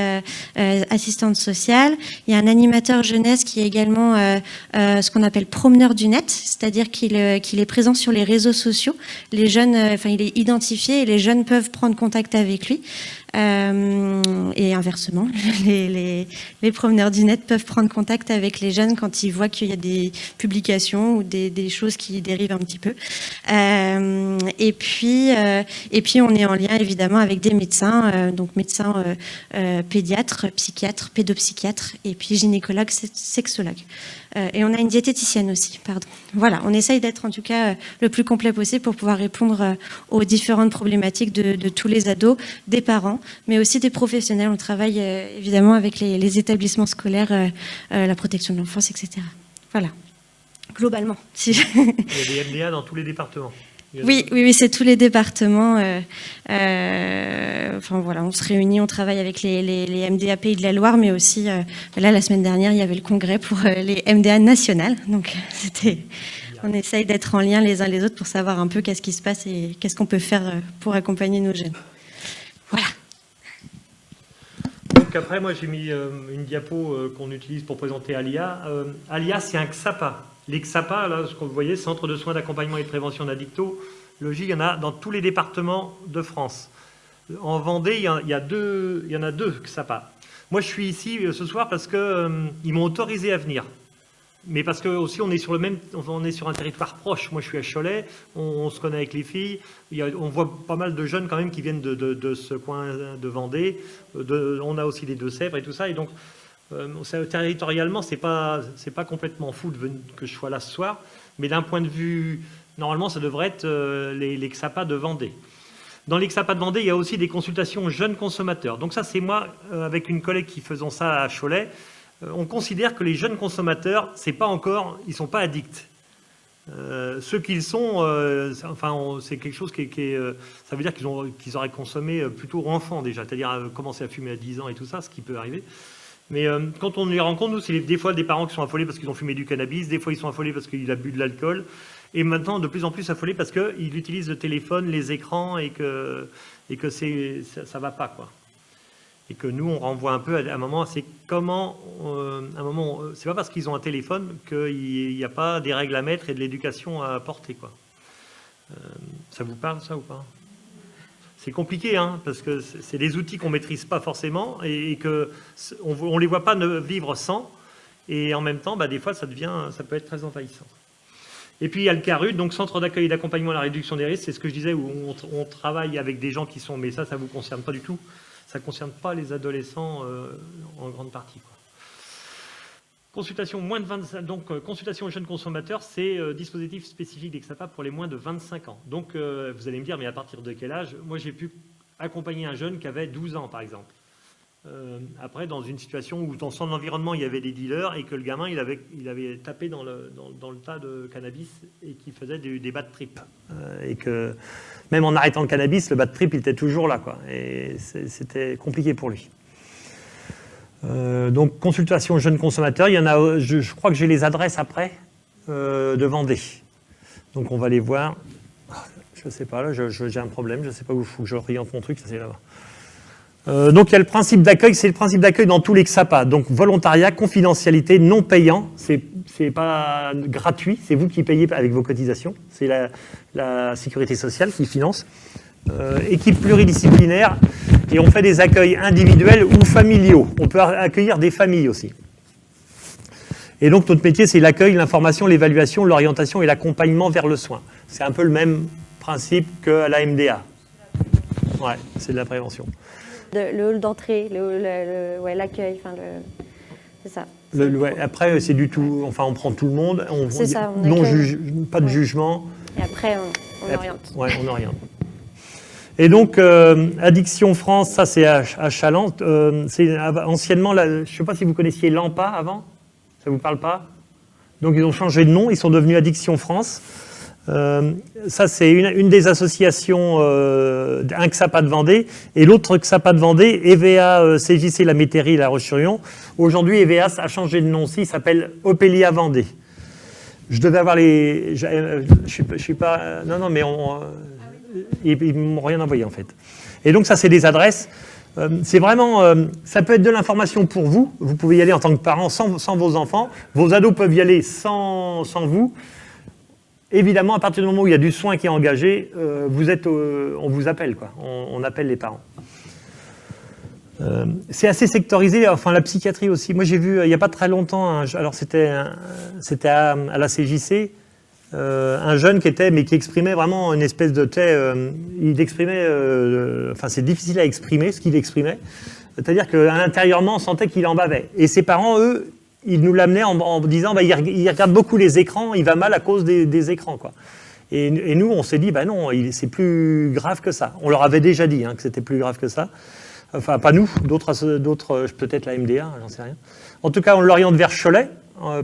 assistantes sociales. Il y a un animateur jeunesse qui est également ce qu'on appelle promeneur du net, c'est-à-dire qu'il est présent sur les réseaux sociaux. Les jeunes, il est identifié et les jeunes peuvent prendre contact avec lui. Et inversement, les promeneurs du net peuvent prendre contact avec les jeunes quand ils voient qu'il y a des publications ou des choses qui dérivent un petit peu. Et puis on est en lien évidemment avec des médecins, donc médecins pédiatres, psychiatres, pédopsychiatres et puis gynécologues, sexologues. Et on a une diététicienne aussi, pardon. Voilà, on essaye d'être en tout cas le plus complet possible pour pouvoir répondre aux différentes problématiques de tous les ados, des parents, mais aussi des professionnels. On travaille évidemment avec les établissements scolaires, la protection de l'enfance, etc. Voilà, globalement. Il y a des MDA dans tous les départements. Oui, c'est tous les départements. Enfin voilà, on se réunit, on travaille avec les MDA Pays de la Loire, mais aussi là la semaine dernière, il y avait le congrès pour les MDA nationales. Donc on essaye d'être en lien les uns les autres pour savoir un peu qu'est-ce qui se passe et qu'est-ce qu'on peut faire pour accompagner nos jeunes. Voilà. Donc après, moi j'ai mis une diapo qu'on utilise pour présenter ALIA. ALIA, c'est un XAPA. Les XAPA, là, ce que vous voyez, Centre de soins d'accompagnement et de prévention d'addictologie, il y en a dans tous les départements de France. En Vendée, il y en a deux XAPA. Moi, je suis ici ce soir parce qu'ils m'ont autorisé à venir. Mais parce que aussi on est sur un territoire proche. Moi, je suis à Cholet, on se connaît avec les filles. On voit pas mal de jeunes quand même qui viennent de ce coin de Vendée. On a aussi les Deux-Sèvres et tout ça. Et donc, territorialement, c'est pas complètement fou que je sois là ce soir. Mais d'un point de vue, normalement, ça devrait être les XAPA de Vendée. Dans les XAPA de Vendée, il y a aussi des consultations jeunes consommateurs. Donc ça, c'est moi, avec une collègue qui faisons ça à Cholet. On considère que les jeunes consommateurs, ils sont pas addicts. Ceux qu'ils sont, c'est quelque chose ça veut dire qu'ils auraient consommé plutôt enfant déjà, c'est-à-dire commencer à fumer à 10 ans et tout ça, ce qui peut arriver. Mais quand on les rencontre, nous, c'est des fois des parents qui sont affolés parce qu'ils ont fumé du cannabis, des fois ils sont affolés parce qu'il a bu de l'alcool, et maintenant de plus en plus affolés parce qu'ils utilisent le téléphone, les écrans, et que ça va pas, quoi. Et que nous, on renvoie un peu à un moment, c'est pas parce qu'ils ont un téléphone qu'il n'y a pas des règles à mettre et de l'éducation à apporter, quoi. Ça vous parle, ça, ou pas? C'est compliqué, hein, parce que c'est des outils qu'on ne maîtrise pas forcément et qu'on ne les voit pas vivre sans. Et en même temps, des fois, ça peut être très envahissant. Et puis, il y a le CARUD, donc Centre d'accueil et d'accompagnement à la réduction des risques. C'est ce que je disais, où on travaille avec des gens qui sont... Mais ça ne vous concerne pas du tout. Ça ne concerne pas les adolescents en grande partie, quoi. Consultation moins de 25, donc consultation aux jeunes consommateurs, c'est dispositif spécifique des XAPA pour les moins de 25 ans. Donc vous allez me dire, mais à partir de quel âge? Moi, j'ai pu accompagner un jeune qui avait 12 ans, par exemple. Après, dans une situation où dans son environnement, il y avait des dealers et que le gamin, il avait tapé dans le tas de cannabis et qu'il faisait des bad trips. Et que même en arrêtant le cannabis, le bad trip, il était toujours là, quoi. Et c'était compliqué pour lui. Donc, consultation jeunes consommateurs, il y en a, je crois que j'ai les adresses après de Vendée. Donc, on va les voir. Je ne sais pas, là, j'ai un problème, je ne sais pas où il faut que j'oriente mon truc, ça c'est là-bas. Donc il y a le principe d'accueil, c'est le principe d'accueil dans tous les XAPA. Donc volontariat, confidentialité, non payant, c'est pas gratuit, c'est vous qui payez avec vos cotisations, c'est la sécurité sociale qui finance. Équipe pluridisciplinaire, et on fait des accueils individuels ou familiaux. On peut accueillir des familles aussi. Et donc notre métier, c'est l'accueil, l'information, l'évaluation, l'orientation et l'accompagnement vers le soin. C'est un peu le même principe qu'à la MDA. Ouais, c'est de la prévention. Le hall d'entrée, l'accueil, enfin c'est ça. Après, c'est du tout, enfin on prend tout le monde, c'est ça, pas de jugement. Et après, on oriente. Ouais, on oriente. Et donc, Addiction France, ça c'est à Chaland. C'est anciennement, je ne sais pas si vous connaissiez l'AMPA avant, ça ne vous parle pas? Donc ils ont changé de nom, ils sont devenus Addiction France. Ça, c'est une des associations, un XAPA de Vendée, et l'autre XAPA de Vendée, EVA CJC La Métairie, La Roche-sur-Yon. Aujourd'hui, EVA a changé de nom aussi, il s'appelle Opélia Vendée. Je devais avoir les... Je suis pas... Non, mais ils ne m'ont rien envoyé, en fait. Et donc, ça, c'est des adresses. C'est vraiment... ça peut être de l'information pour vous. Vous pouvez y aller en tant que parent sans vos enfants. Vos ados peuvent y aller sans vous. Évidemment, à partir du moment où il y a du soin qui est engagé, on vous appelle, quoi. On appelle les parents. C'est assez sectorisé, enfin la psychiatrie aussi. Moi j'ai vu il n'y a pas très longtemps, alors c'était à la CJC, un jeune qui exprimait vraiment une espèce de il exprimait, enfin c'est difficile à exprimer ce qu'il exprimait, c'est-à-dire qu'à l'intérieurement on sentait qu'il en bavait. Et ses parents, eux, ils nous l'amenaient en disant bah, il regarde beaucoup les écrans, il va mal à cause des écrans, quoi. Et nous, on s'est dit bah non, c'est plus grave que ça. On leur avait déjà dit que c'était plus grave que ça. Enfin, pas nous, d'autres peut-être la MDA, j'en sais rien. En tout cas, on l'oriente vers Cholet,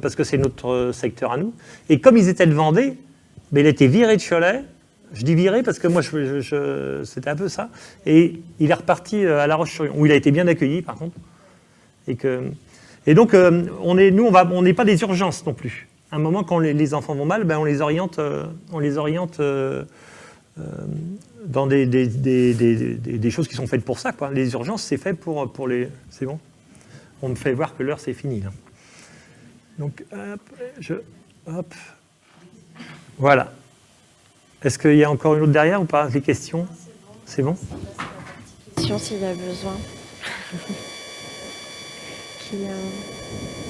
parce que c'est notre secteur à nous. Et comme ils étaient de Vendée, mais il était viré de Cholet. Je dis viré parce que moi, c'était un peu ça. Et il est reparti à La Roche-sur-Yon, où il a été bien accueilli, par contre. Et donc, on n'est pas des urgences non plus. À un moment, quand les enfants vont mal, ben, on les oriente dans des choses qui sont faites pour ça, quoi. Les urgences, c'est fait pour les... C'est bon. On me fait voir que l'heure, c'est fini, là. Donc, hop. Voilà. Est-ce qu'il y a encore une autre derrière ou pas? Les questions? C'est bon. Question s'il y a besoin.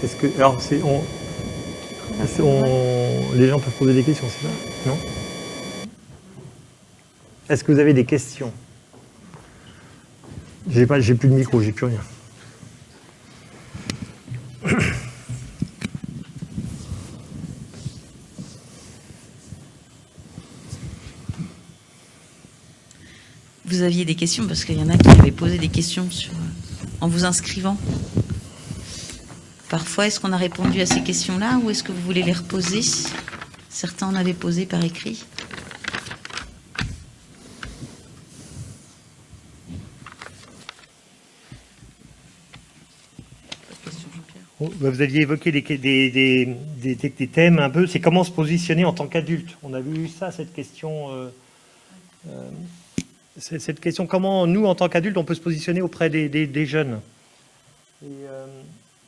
Est-ce que... Alors, les gens peuvent poser des questions, c'est ça? Non? Est-ce que vous avez des questions? J'ai plus de micro, j'ai plus rien. Vous aviez des questions parce qu'il y en a qui avaient posé des questions en vous inscrivant. Parfois, est-ce qu'on a répondu à ces questions-là ou est-ce que vous voulez les reposer? Certains en avaient posé par écrit. Vous aviez évoqué des thèmes un peu, c'est comment se positionner en tant qu'adulte. On a vu ça, cette question, comment nous, en tant qu'adultes, on peut se positionner auprès des jeunes.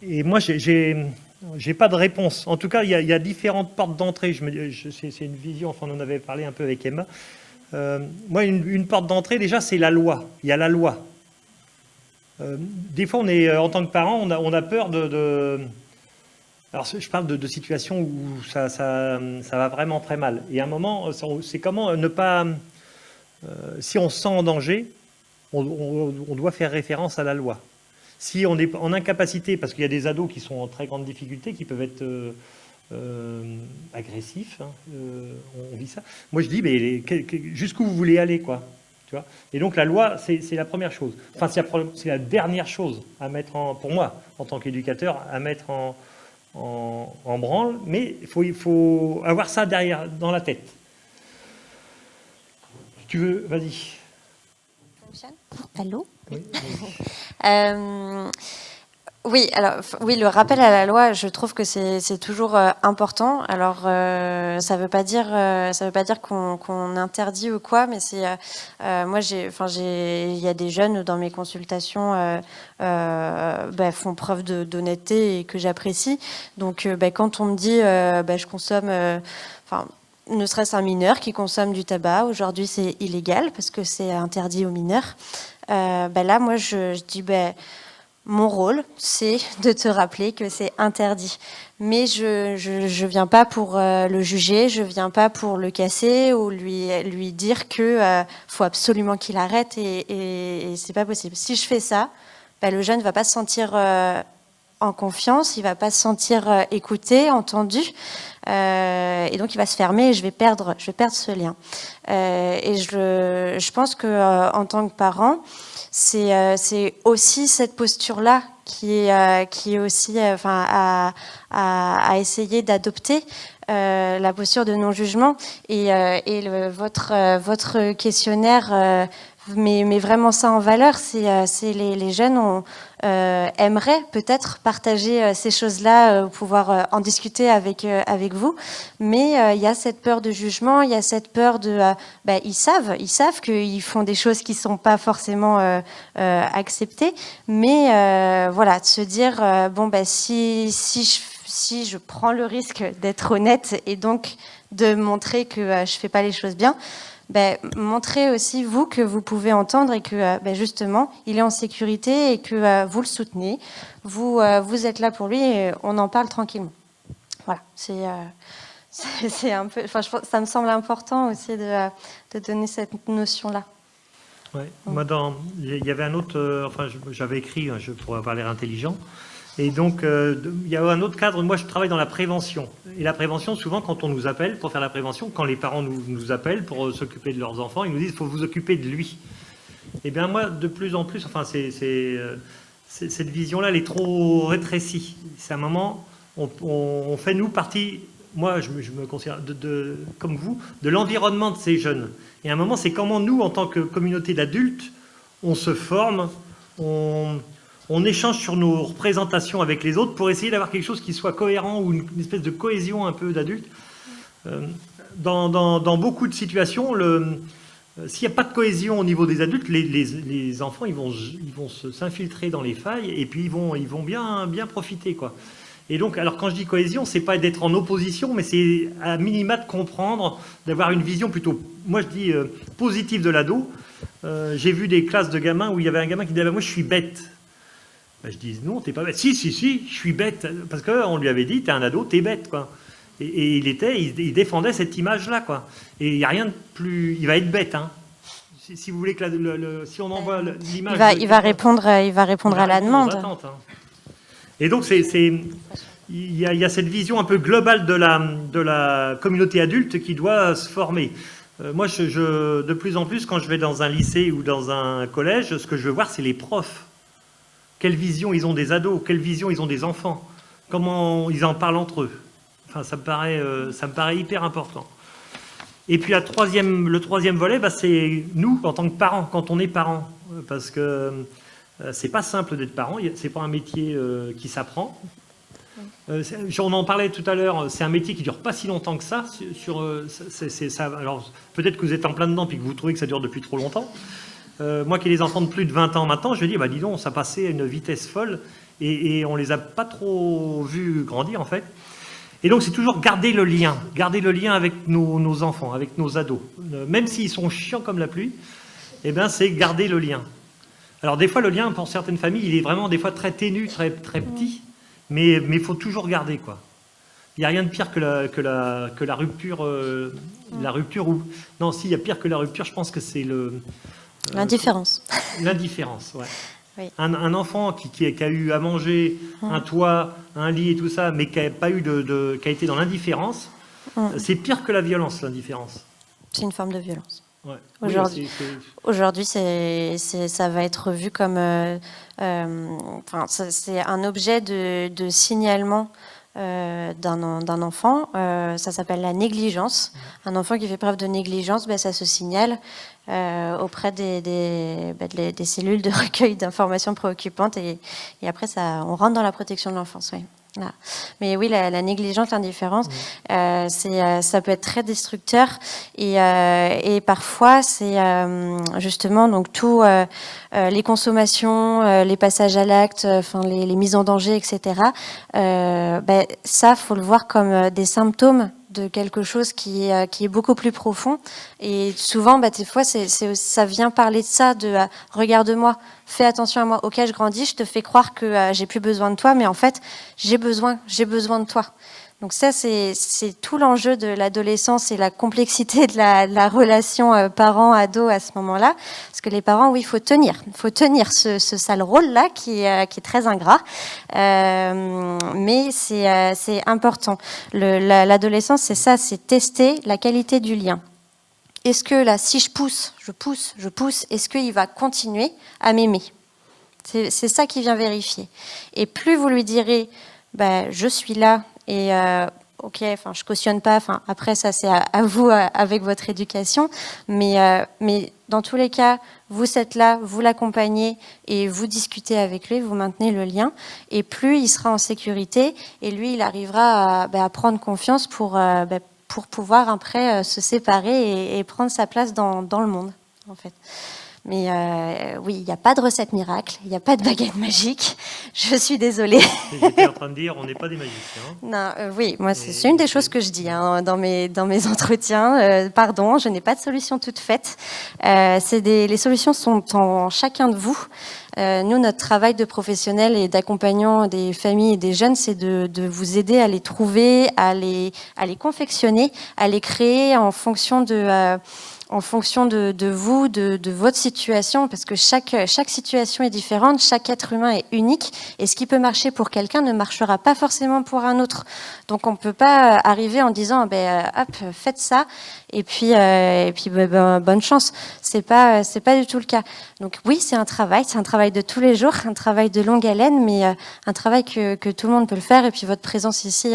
Et moi, j'ai pas de réponse. En tout cas, il y a différentes portes d'entrée. C'est une vision, enfin, on en avait parlé un peu avec Emma. Moi, une porte d'entrée, déjà, c'est la loi. Il y a la loi. Des fois, en tant que parent, on a peur alors, je parle de situations où ça va vraiment très mal. Et à un moment, c'est comment ne pas... si on se sent en danger, on doit faire référence à la loi. Si on est en incapacité, parce qu'il y a des ados qui sont en très grande difficulté, qui peuvent être agressifs, on vit ça. Moi, je dis, mais jusqu'où vous voulez aller, quoi. Tu vois. Et donc la loi, c'est la première chose. Enfin, c'est la dernière chose à mettre pour moi, en tant qu'éducateur, à mettre en branle. Mais il faut avoir ça derrière, dans la tête. Si tu veux, vas-y. Allô? Oui. Oui, alors oui, le rappel à la loi, je trouve que c'est toujours important. Alors ça veut pas dire qu'on interdit ou quoi, mais c'est moi il y a des jeunes dans mes consultations font preuve d'honnêteté et que j'apprécie. Donc quand on me dit je consomme ne serait-ce un mineur qui consomme du tabac, aujourd'hui c'est illégal parce que c'est interdit aux mineurs. Là moi je dis mon rôle, c'est de te rappeler que c'est interdit. Mais je viens pas pour le juger, je viens pas pour le casser ou lui dire que faut absolument qu'il arrête et c'est pas possible. Si je fais ça, le jeune va pas se sentir en confiance, il va pas se sentir écouté, entendu, et donc il va se fermer et je vais perdre ce lien. Et je pense que en tant que parent, c'est aussi cette posture-là qui est aussi à essayer d'adopter la posture de non-jugement et votre questionnaire met vraiment ça en valeur. C'est les jeunes aimeraient peut-être partager ces choses-là, pouvoir en discuter avec vous, mais il y a cette peur de jugement, il y a cette peur de ils savent qu'ils font des choses qui sont pas forcément acceptées, mais voilà, de se dire si je prends le risque d'être honnête et donc de montrer que je fais pas les choses bien, montrez aussi vous que vous pouvez entendre et que justement il est en sécurité et que vous le soutenez, vous êtes là pour lui et on en parle tranquillement. Voilà, c'est un peu, ça me semble important aussi de donner cette notion-là. Ouais. Moi, il y avait un autre, j'avais écrit, pour avoir l'air intelligent. Et donc, il y a un autre cadre. Moi, je travaille dans la prévention. Et la prévention, souvent, quand on nous appelle pour faire la prévention, quand les parents nous appellent pour s'occuper de leurs enfants, ils nous disent qu'il faut vous occuper de lui. Eh bien, moi, de plus en plus, cette vision-là, elle est trop rétrécie. C'est un moment, on fait, nous, partie, moi, je me considère, comme vous, de l'environnement de ces jeunes. Et à un moment, c'est comment nous, en tant que communauté d'adultes, on se forme, on échange sur nos représentations avec les autres pour essayer d'avoir quelque chose qui soit cohérent ou une espèce de cohésion un peu d'adultes. Dans beaucoup de situations, s'il n'y a pas de cohésion au niveau des adultes, les enfants ils vont s'infiltrer dans les failles et puis ils vont bien profiter, quoi. Et donc, alors quand je dis cohésion, c'est pas d'être en opposition, mais c'est à minima de comprendre, d'avoir une vision plutôt, moi je dis, positive de l'ado. J'ai vu des classes de gamins où il y avait un gamin qui disait « moi je suis bête ». Je dis non, t'es pas bête. Si, je suis bête. Parce qu'on lui avait dit, t'es un ado, t'es bête, quoi. Et il défendait cette image-là, quoi. Et il n'y a rien de plus. Il va être bête, hein. Si vous voulez que si on envoie l'image. Il va répondre à la demande. Attentes, hein. Et donc, il y a cette vision un peu globale de la communauté adulte qui doit se former. Moi, de plus en plus, quand je vais dans un lycée ou dans un collège, ce que je veux voir, c'est les profs. Quelle vision ils ont des ados, quelle vision ils ont des enfants, comment ils en parlent entre eux. Enfin, ça me paraît hyper important. Et puis le troisième volet, c'est nous, en tant que parents, quand on est parents. Parce que c'est pas simple d'être parent, c'est pas un métier qui s'apprend. On en parlait tout à l'heure, c'est un métier qui dure pas si longtemps que ça. Alors, peut-être que vous êtes en plein dedans et que vous trouvez que ça dure depuis trop longtemps. Moi qui ai des enfants de plus de 20 ans maintenant, je me dis, dis donc, ça passait à une vitesse folle et on les a pas trop vus grandir en fait. Et donc c'est toujours garder le lien avec nos enfants, avec nos ados. Même s'ils sont chiants comme la pluie, c'est garder le lien. Alors des fois le lien pour certaines familles, il est vraiment des fois très ténu, très petit, mais il faut toujours garder, quoi. Il n'y a rien de pire que la rupture. La rupture ou... Non, si, il y a pire que la rupture, je pense que c'est l'indifférence. L'indifférence, ouais. Oui. Un enfant qui a eu à manger, un toit, un lit et tout ça, mais qui n'a pas eu qui a été dans l'indifférence, c'est pire que la violence, l'indifférence. C'est une forme de violence. Ouais. Aujourd'hui, ça va être vu comme... c'est un objet de signalement d'un enfant. Ça s'appelle la négligence. Un enfant qui fait preuve de négligence, ça se signale auprès des cellules de recueil d'informations préoccupantes et après on rentre dans la protection de l'enfance. Oui. Là. Mais oui, la négligence, l'indifférence, ça peut être très destructeur et parfois c'est justement donc tout les consommations, les passages à l'acte, enfin les mises en danger, etc. Ça, faut le voir comme des symptômes de quelque chose qui est beaucoup plus profond. Et souvent, des fois, ça vient parler de ça, de regarde-moi, fais attention à moi. Ok, je grandis, je te fais croire que j'ai plus besoin de toi, mais en fait, j'ai besoin de toi. Donc ça, c'est tout l'enjeu de l'adolescence et la complexité de la relation parent-ado à ce moment-là. Parce que les parents, oui, il faut tenir ce sale rôle-là qui est très ingrat. Mais c'est important. L'adolescence, c'est ça, c'est tester la qualité du lien. Est-ce que là, si je pousse, est-ce qu'il va continuer à m'aimer ? C'est ça qui vient vérifier. Et plus vous lui direz, je suis là, et ok, enfin je cautionne pas. Enfin après ça c'est à vous avec votre éducation, mais dans tous les cas vous êtes là, vous l'accompagnez et vous discutez avec lui, vous maintenez le lien. Et plus il sera en sécurité et lui il arrivera à prendre confiance pour pouvoir après se séparer et prendre sa place dans le monde en fait. Mais oui, il n'y a pas de recette miracle, il n'y a pas de baguette magique. Je suis désolée. J'étais en train de dire, on n'est pas des magiciens. Non, oui, moi, c'est une des choses que je dis dans mes entretiens. Pardon, je n'ai pas de solution toute faite. Les solutions sont en chacun de vous. Nous, notre travail de professionnel et d'accompagnant des familles et des jeunes, c'est de vous aider à les trouver, à les confectionner, à les créer en fonction de vous, de votre situation, parce que chaque situation est différente, chaque être humain est unique, et ce qui peut marcher pour quelqu'un ne marchera pas forcément pour un autre. Donc on ne peut pas arriver en disant hop, faites ça, et puis bonne chance. C'est pas du tout le cas. Donc oui, c'est un travail de tous les jours, un travail de longue haleine, mais un travail que tout le monde peut le faire. Et puis votre présence ici,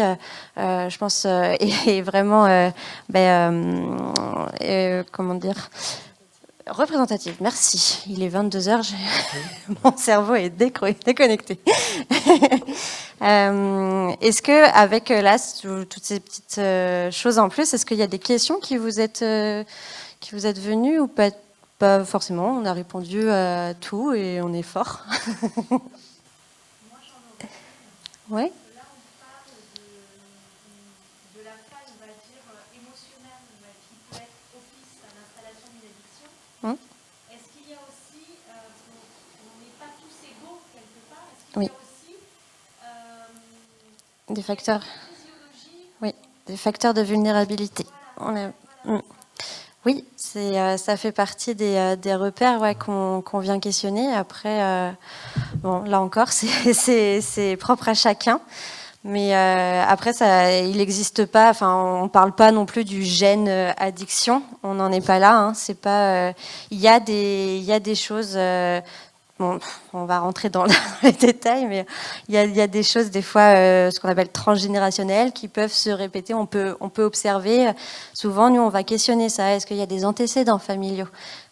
je pense, est vraiment comment dire, représentative. Merci. Il est 22h, mon cerveau est déconnecté. Est-ce que avec là toutes ces petites choses en plus, est-ce qu'il y a des questions qui vous êtes venues ou pas forcément? On a répondu à tout et on est fort. Ouais. Oui. Des facteurs. Oui, des facteurs de vulnérabilité. Oui, ça fait partie des repères qu'on vient questionner. Après, bon, là encore, c'est propre à chacun. Mais après, il n'existe pas. Enfin, on parle pas non plus du gène addiction. On n'en est pas là. Hein. C'est pas. Il y a des choses. Bon, on va rentrer dans les détails, mais il y a des choses des fois, ce qu'on appelle transgénérationnelles, qui peuvent se répéter. On peut observer. Souvent, nous, on va questionner ça. Est-ce qu'il y a des antécédents familiaux?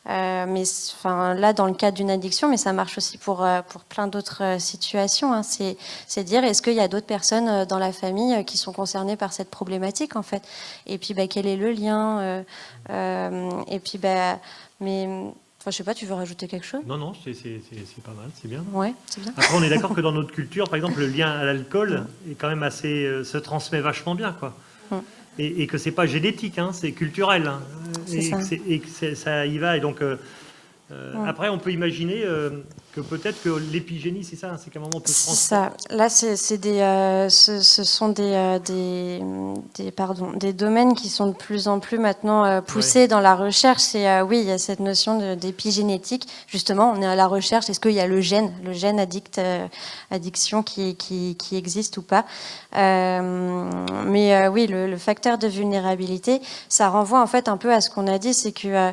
Mais enfin, là, dans le cadre d'une addiction, mais ça marche aussi pour plein d'autres situations. Hein. C'est dire, est-ce qu'il y a d'autres personnes dans la famille qui sont concernées par cette problématique, en fait? Et puis, quel est le lien? Et puis, mais... Enfin, je sais pas, tu veux rajouter quelque chose? Non, c'est pas mal, c'est bien. Ouais, c'est bien. Après, on est d'accord que dans notre culture, par exemple, le lien à l'alcool est quand même assez, se transmet vachement bien, quoi. Et que c'est pas génétique, hein, c'est culturel. Hein, et que ça y va. Et donc, après, on peut imaginer que peut-être que l'épigénie, c'est ça, c'est qu'à un moment on peut se transmettre. Ça. Là, ce sont des domaines qui sont de plus en plus maintenant poussés dans la recherche. Et oui, il y a cette notion d'épigénétique. Justement, on est à la recherche. Est-ce qu'il y a le gène addiction qui existe ou pas? Mais oui, le facteur de vulnérabilité, ça renvoie en fait un peu à ce qu'on a dit, c'est que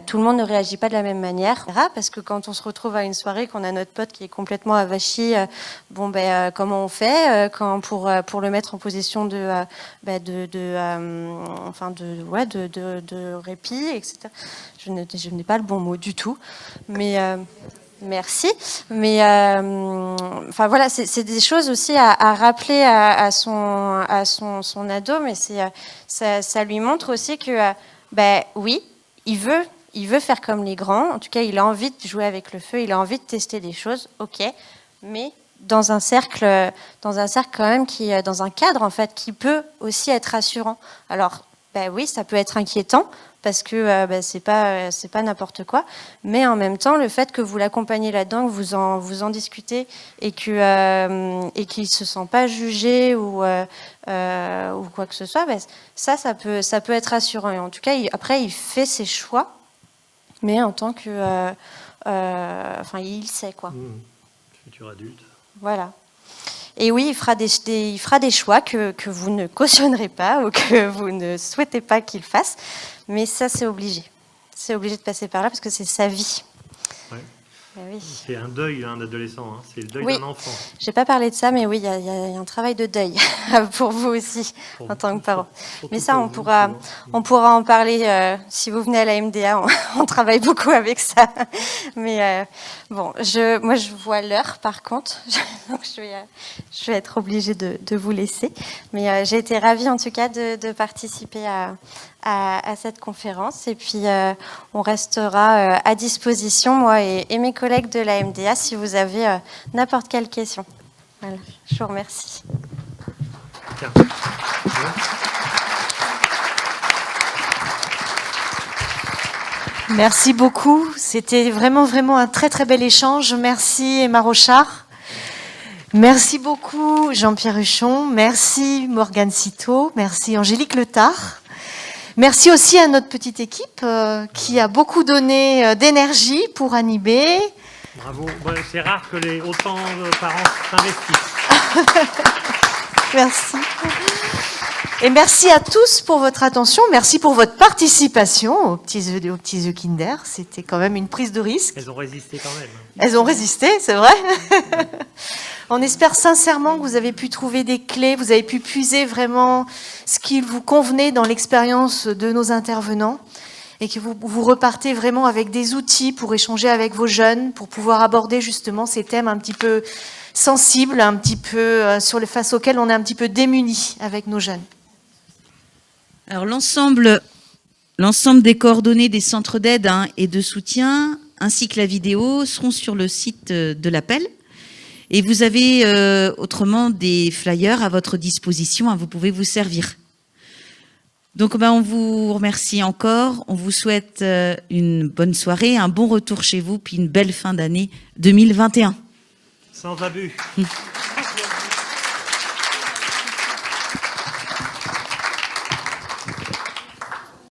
tout le monde ne réagit pas de la même manière. Parce que quand on se retrouve retrouve à une soirée, qu'on a notre pote qui est complètement avachi, comment on fait pour le mettre en position de répit, etc. Je n'ai pas le bon mot du tout, mais merci. Mais voilà, c'est des choses aussi à rappeler à son ado, mais ça lui montre aussi que oui, il veut faire comme les grands. En tout cas, il a envie de jouer avec le feu, il a envie de tester des choses, ok, mais dans un cercle quand même dans un cadre en fait qui peut aussi être rassurant. Alors oui, ça peut être inquiétant parce que c'est pas n'importe quoi, mais en même temps le fait que vous l'accompagnez là-dedans, que vous en discutez et qu'il se sent pas jugé ou quoi que ce soit, ça peut être rassurant. Et en tout cas, après il fait ses choix, mais en tant que il sait quoi. Futur adulte. Voilà. Et oui, il fera des choix que vous ne cautionnerez pas ou que vous ne souhaitez pas qu'il fasse. Mais ça, c'est obligé. C'est obligé de passer par là parce que c'est sa vie. Ouais. Oui. C'est un deuil, un adolescent. Hein. C'est le deuil d'un enfant. Je n'ai pas parlé de ça, mais oui, il y a un travail de deuil pour vous aussi, en tant que parent. Mais ça, on pourra en parler si vous venez à la MDA. On travaille beaucoup avec ça. Mais moi, je vois l'heure, par contre. Donc, je vais être obligée de vous laisser. Mais j'ai été ravie, en tout cas, de participer à cette conférence. Et puis, on restera à disposition, moi et mes collègues de la MDA, si vous avez n'importe quelle question. Voilà, je vous remercie. Merci beaucoup. C'était vraiment un très très bel échange. Merci Emma Rochard. Merci beaucoup Jean-Pierre Huchon. Merci Morgane Citeau. Merci Angélique Letard. Merci aussi à notre petite équipe qui a beaucoup donné d'énergie pour animer. Bravo. Ouais, c'est rare que autant de parents s'investissent. Merci. Et merci à tous pour votre attention. Merci pour votre participation aux petits œufs Kinder. C'était quand même une prise de risque. Elles ont résisté quand même. Elles ont résisté, c'est vrai. On espère sincèrement que vous avez pu trouver des clés, vous avez pu puiser vraiment ce qui vous convenait dans l'expérience de nos intervenants et que vous repartez vraiment avec des outils pour échanger avec vos jeunes, pour pouvoir aborder justement ces thèmes un petit peu sensibles, un petit peu face auxquels on est un petit peu démunis avec nos jeunes. Alors l'ensemble des coordonnées des centres d'aide et de soutien, ainsi que la vidéo, seront sur le site de l'appel. Et vous avez autrement des flyers à votre disposition, vous pouvez vous servir. Donc on vous remercie encore, on vous souhaite une bonne soirée, un bon retour chez vous, puis une belle fin d'année 2021. Sans abus.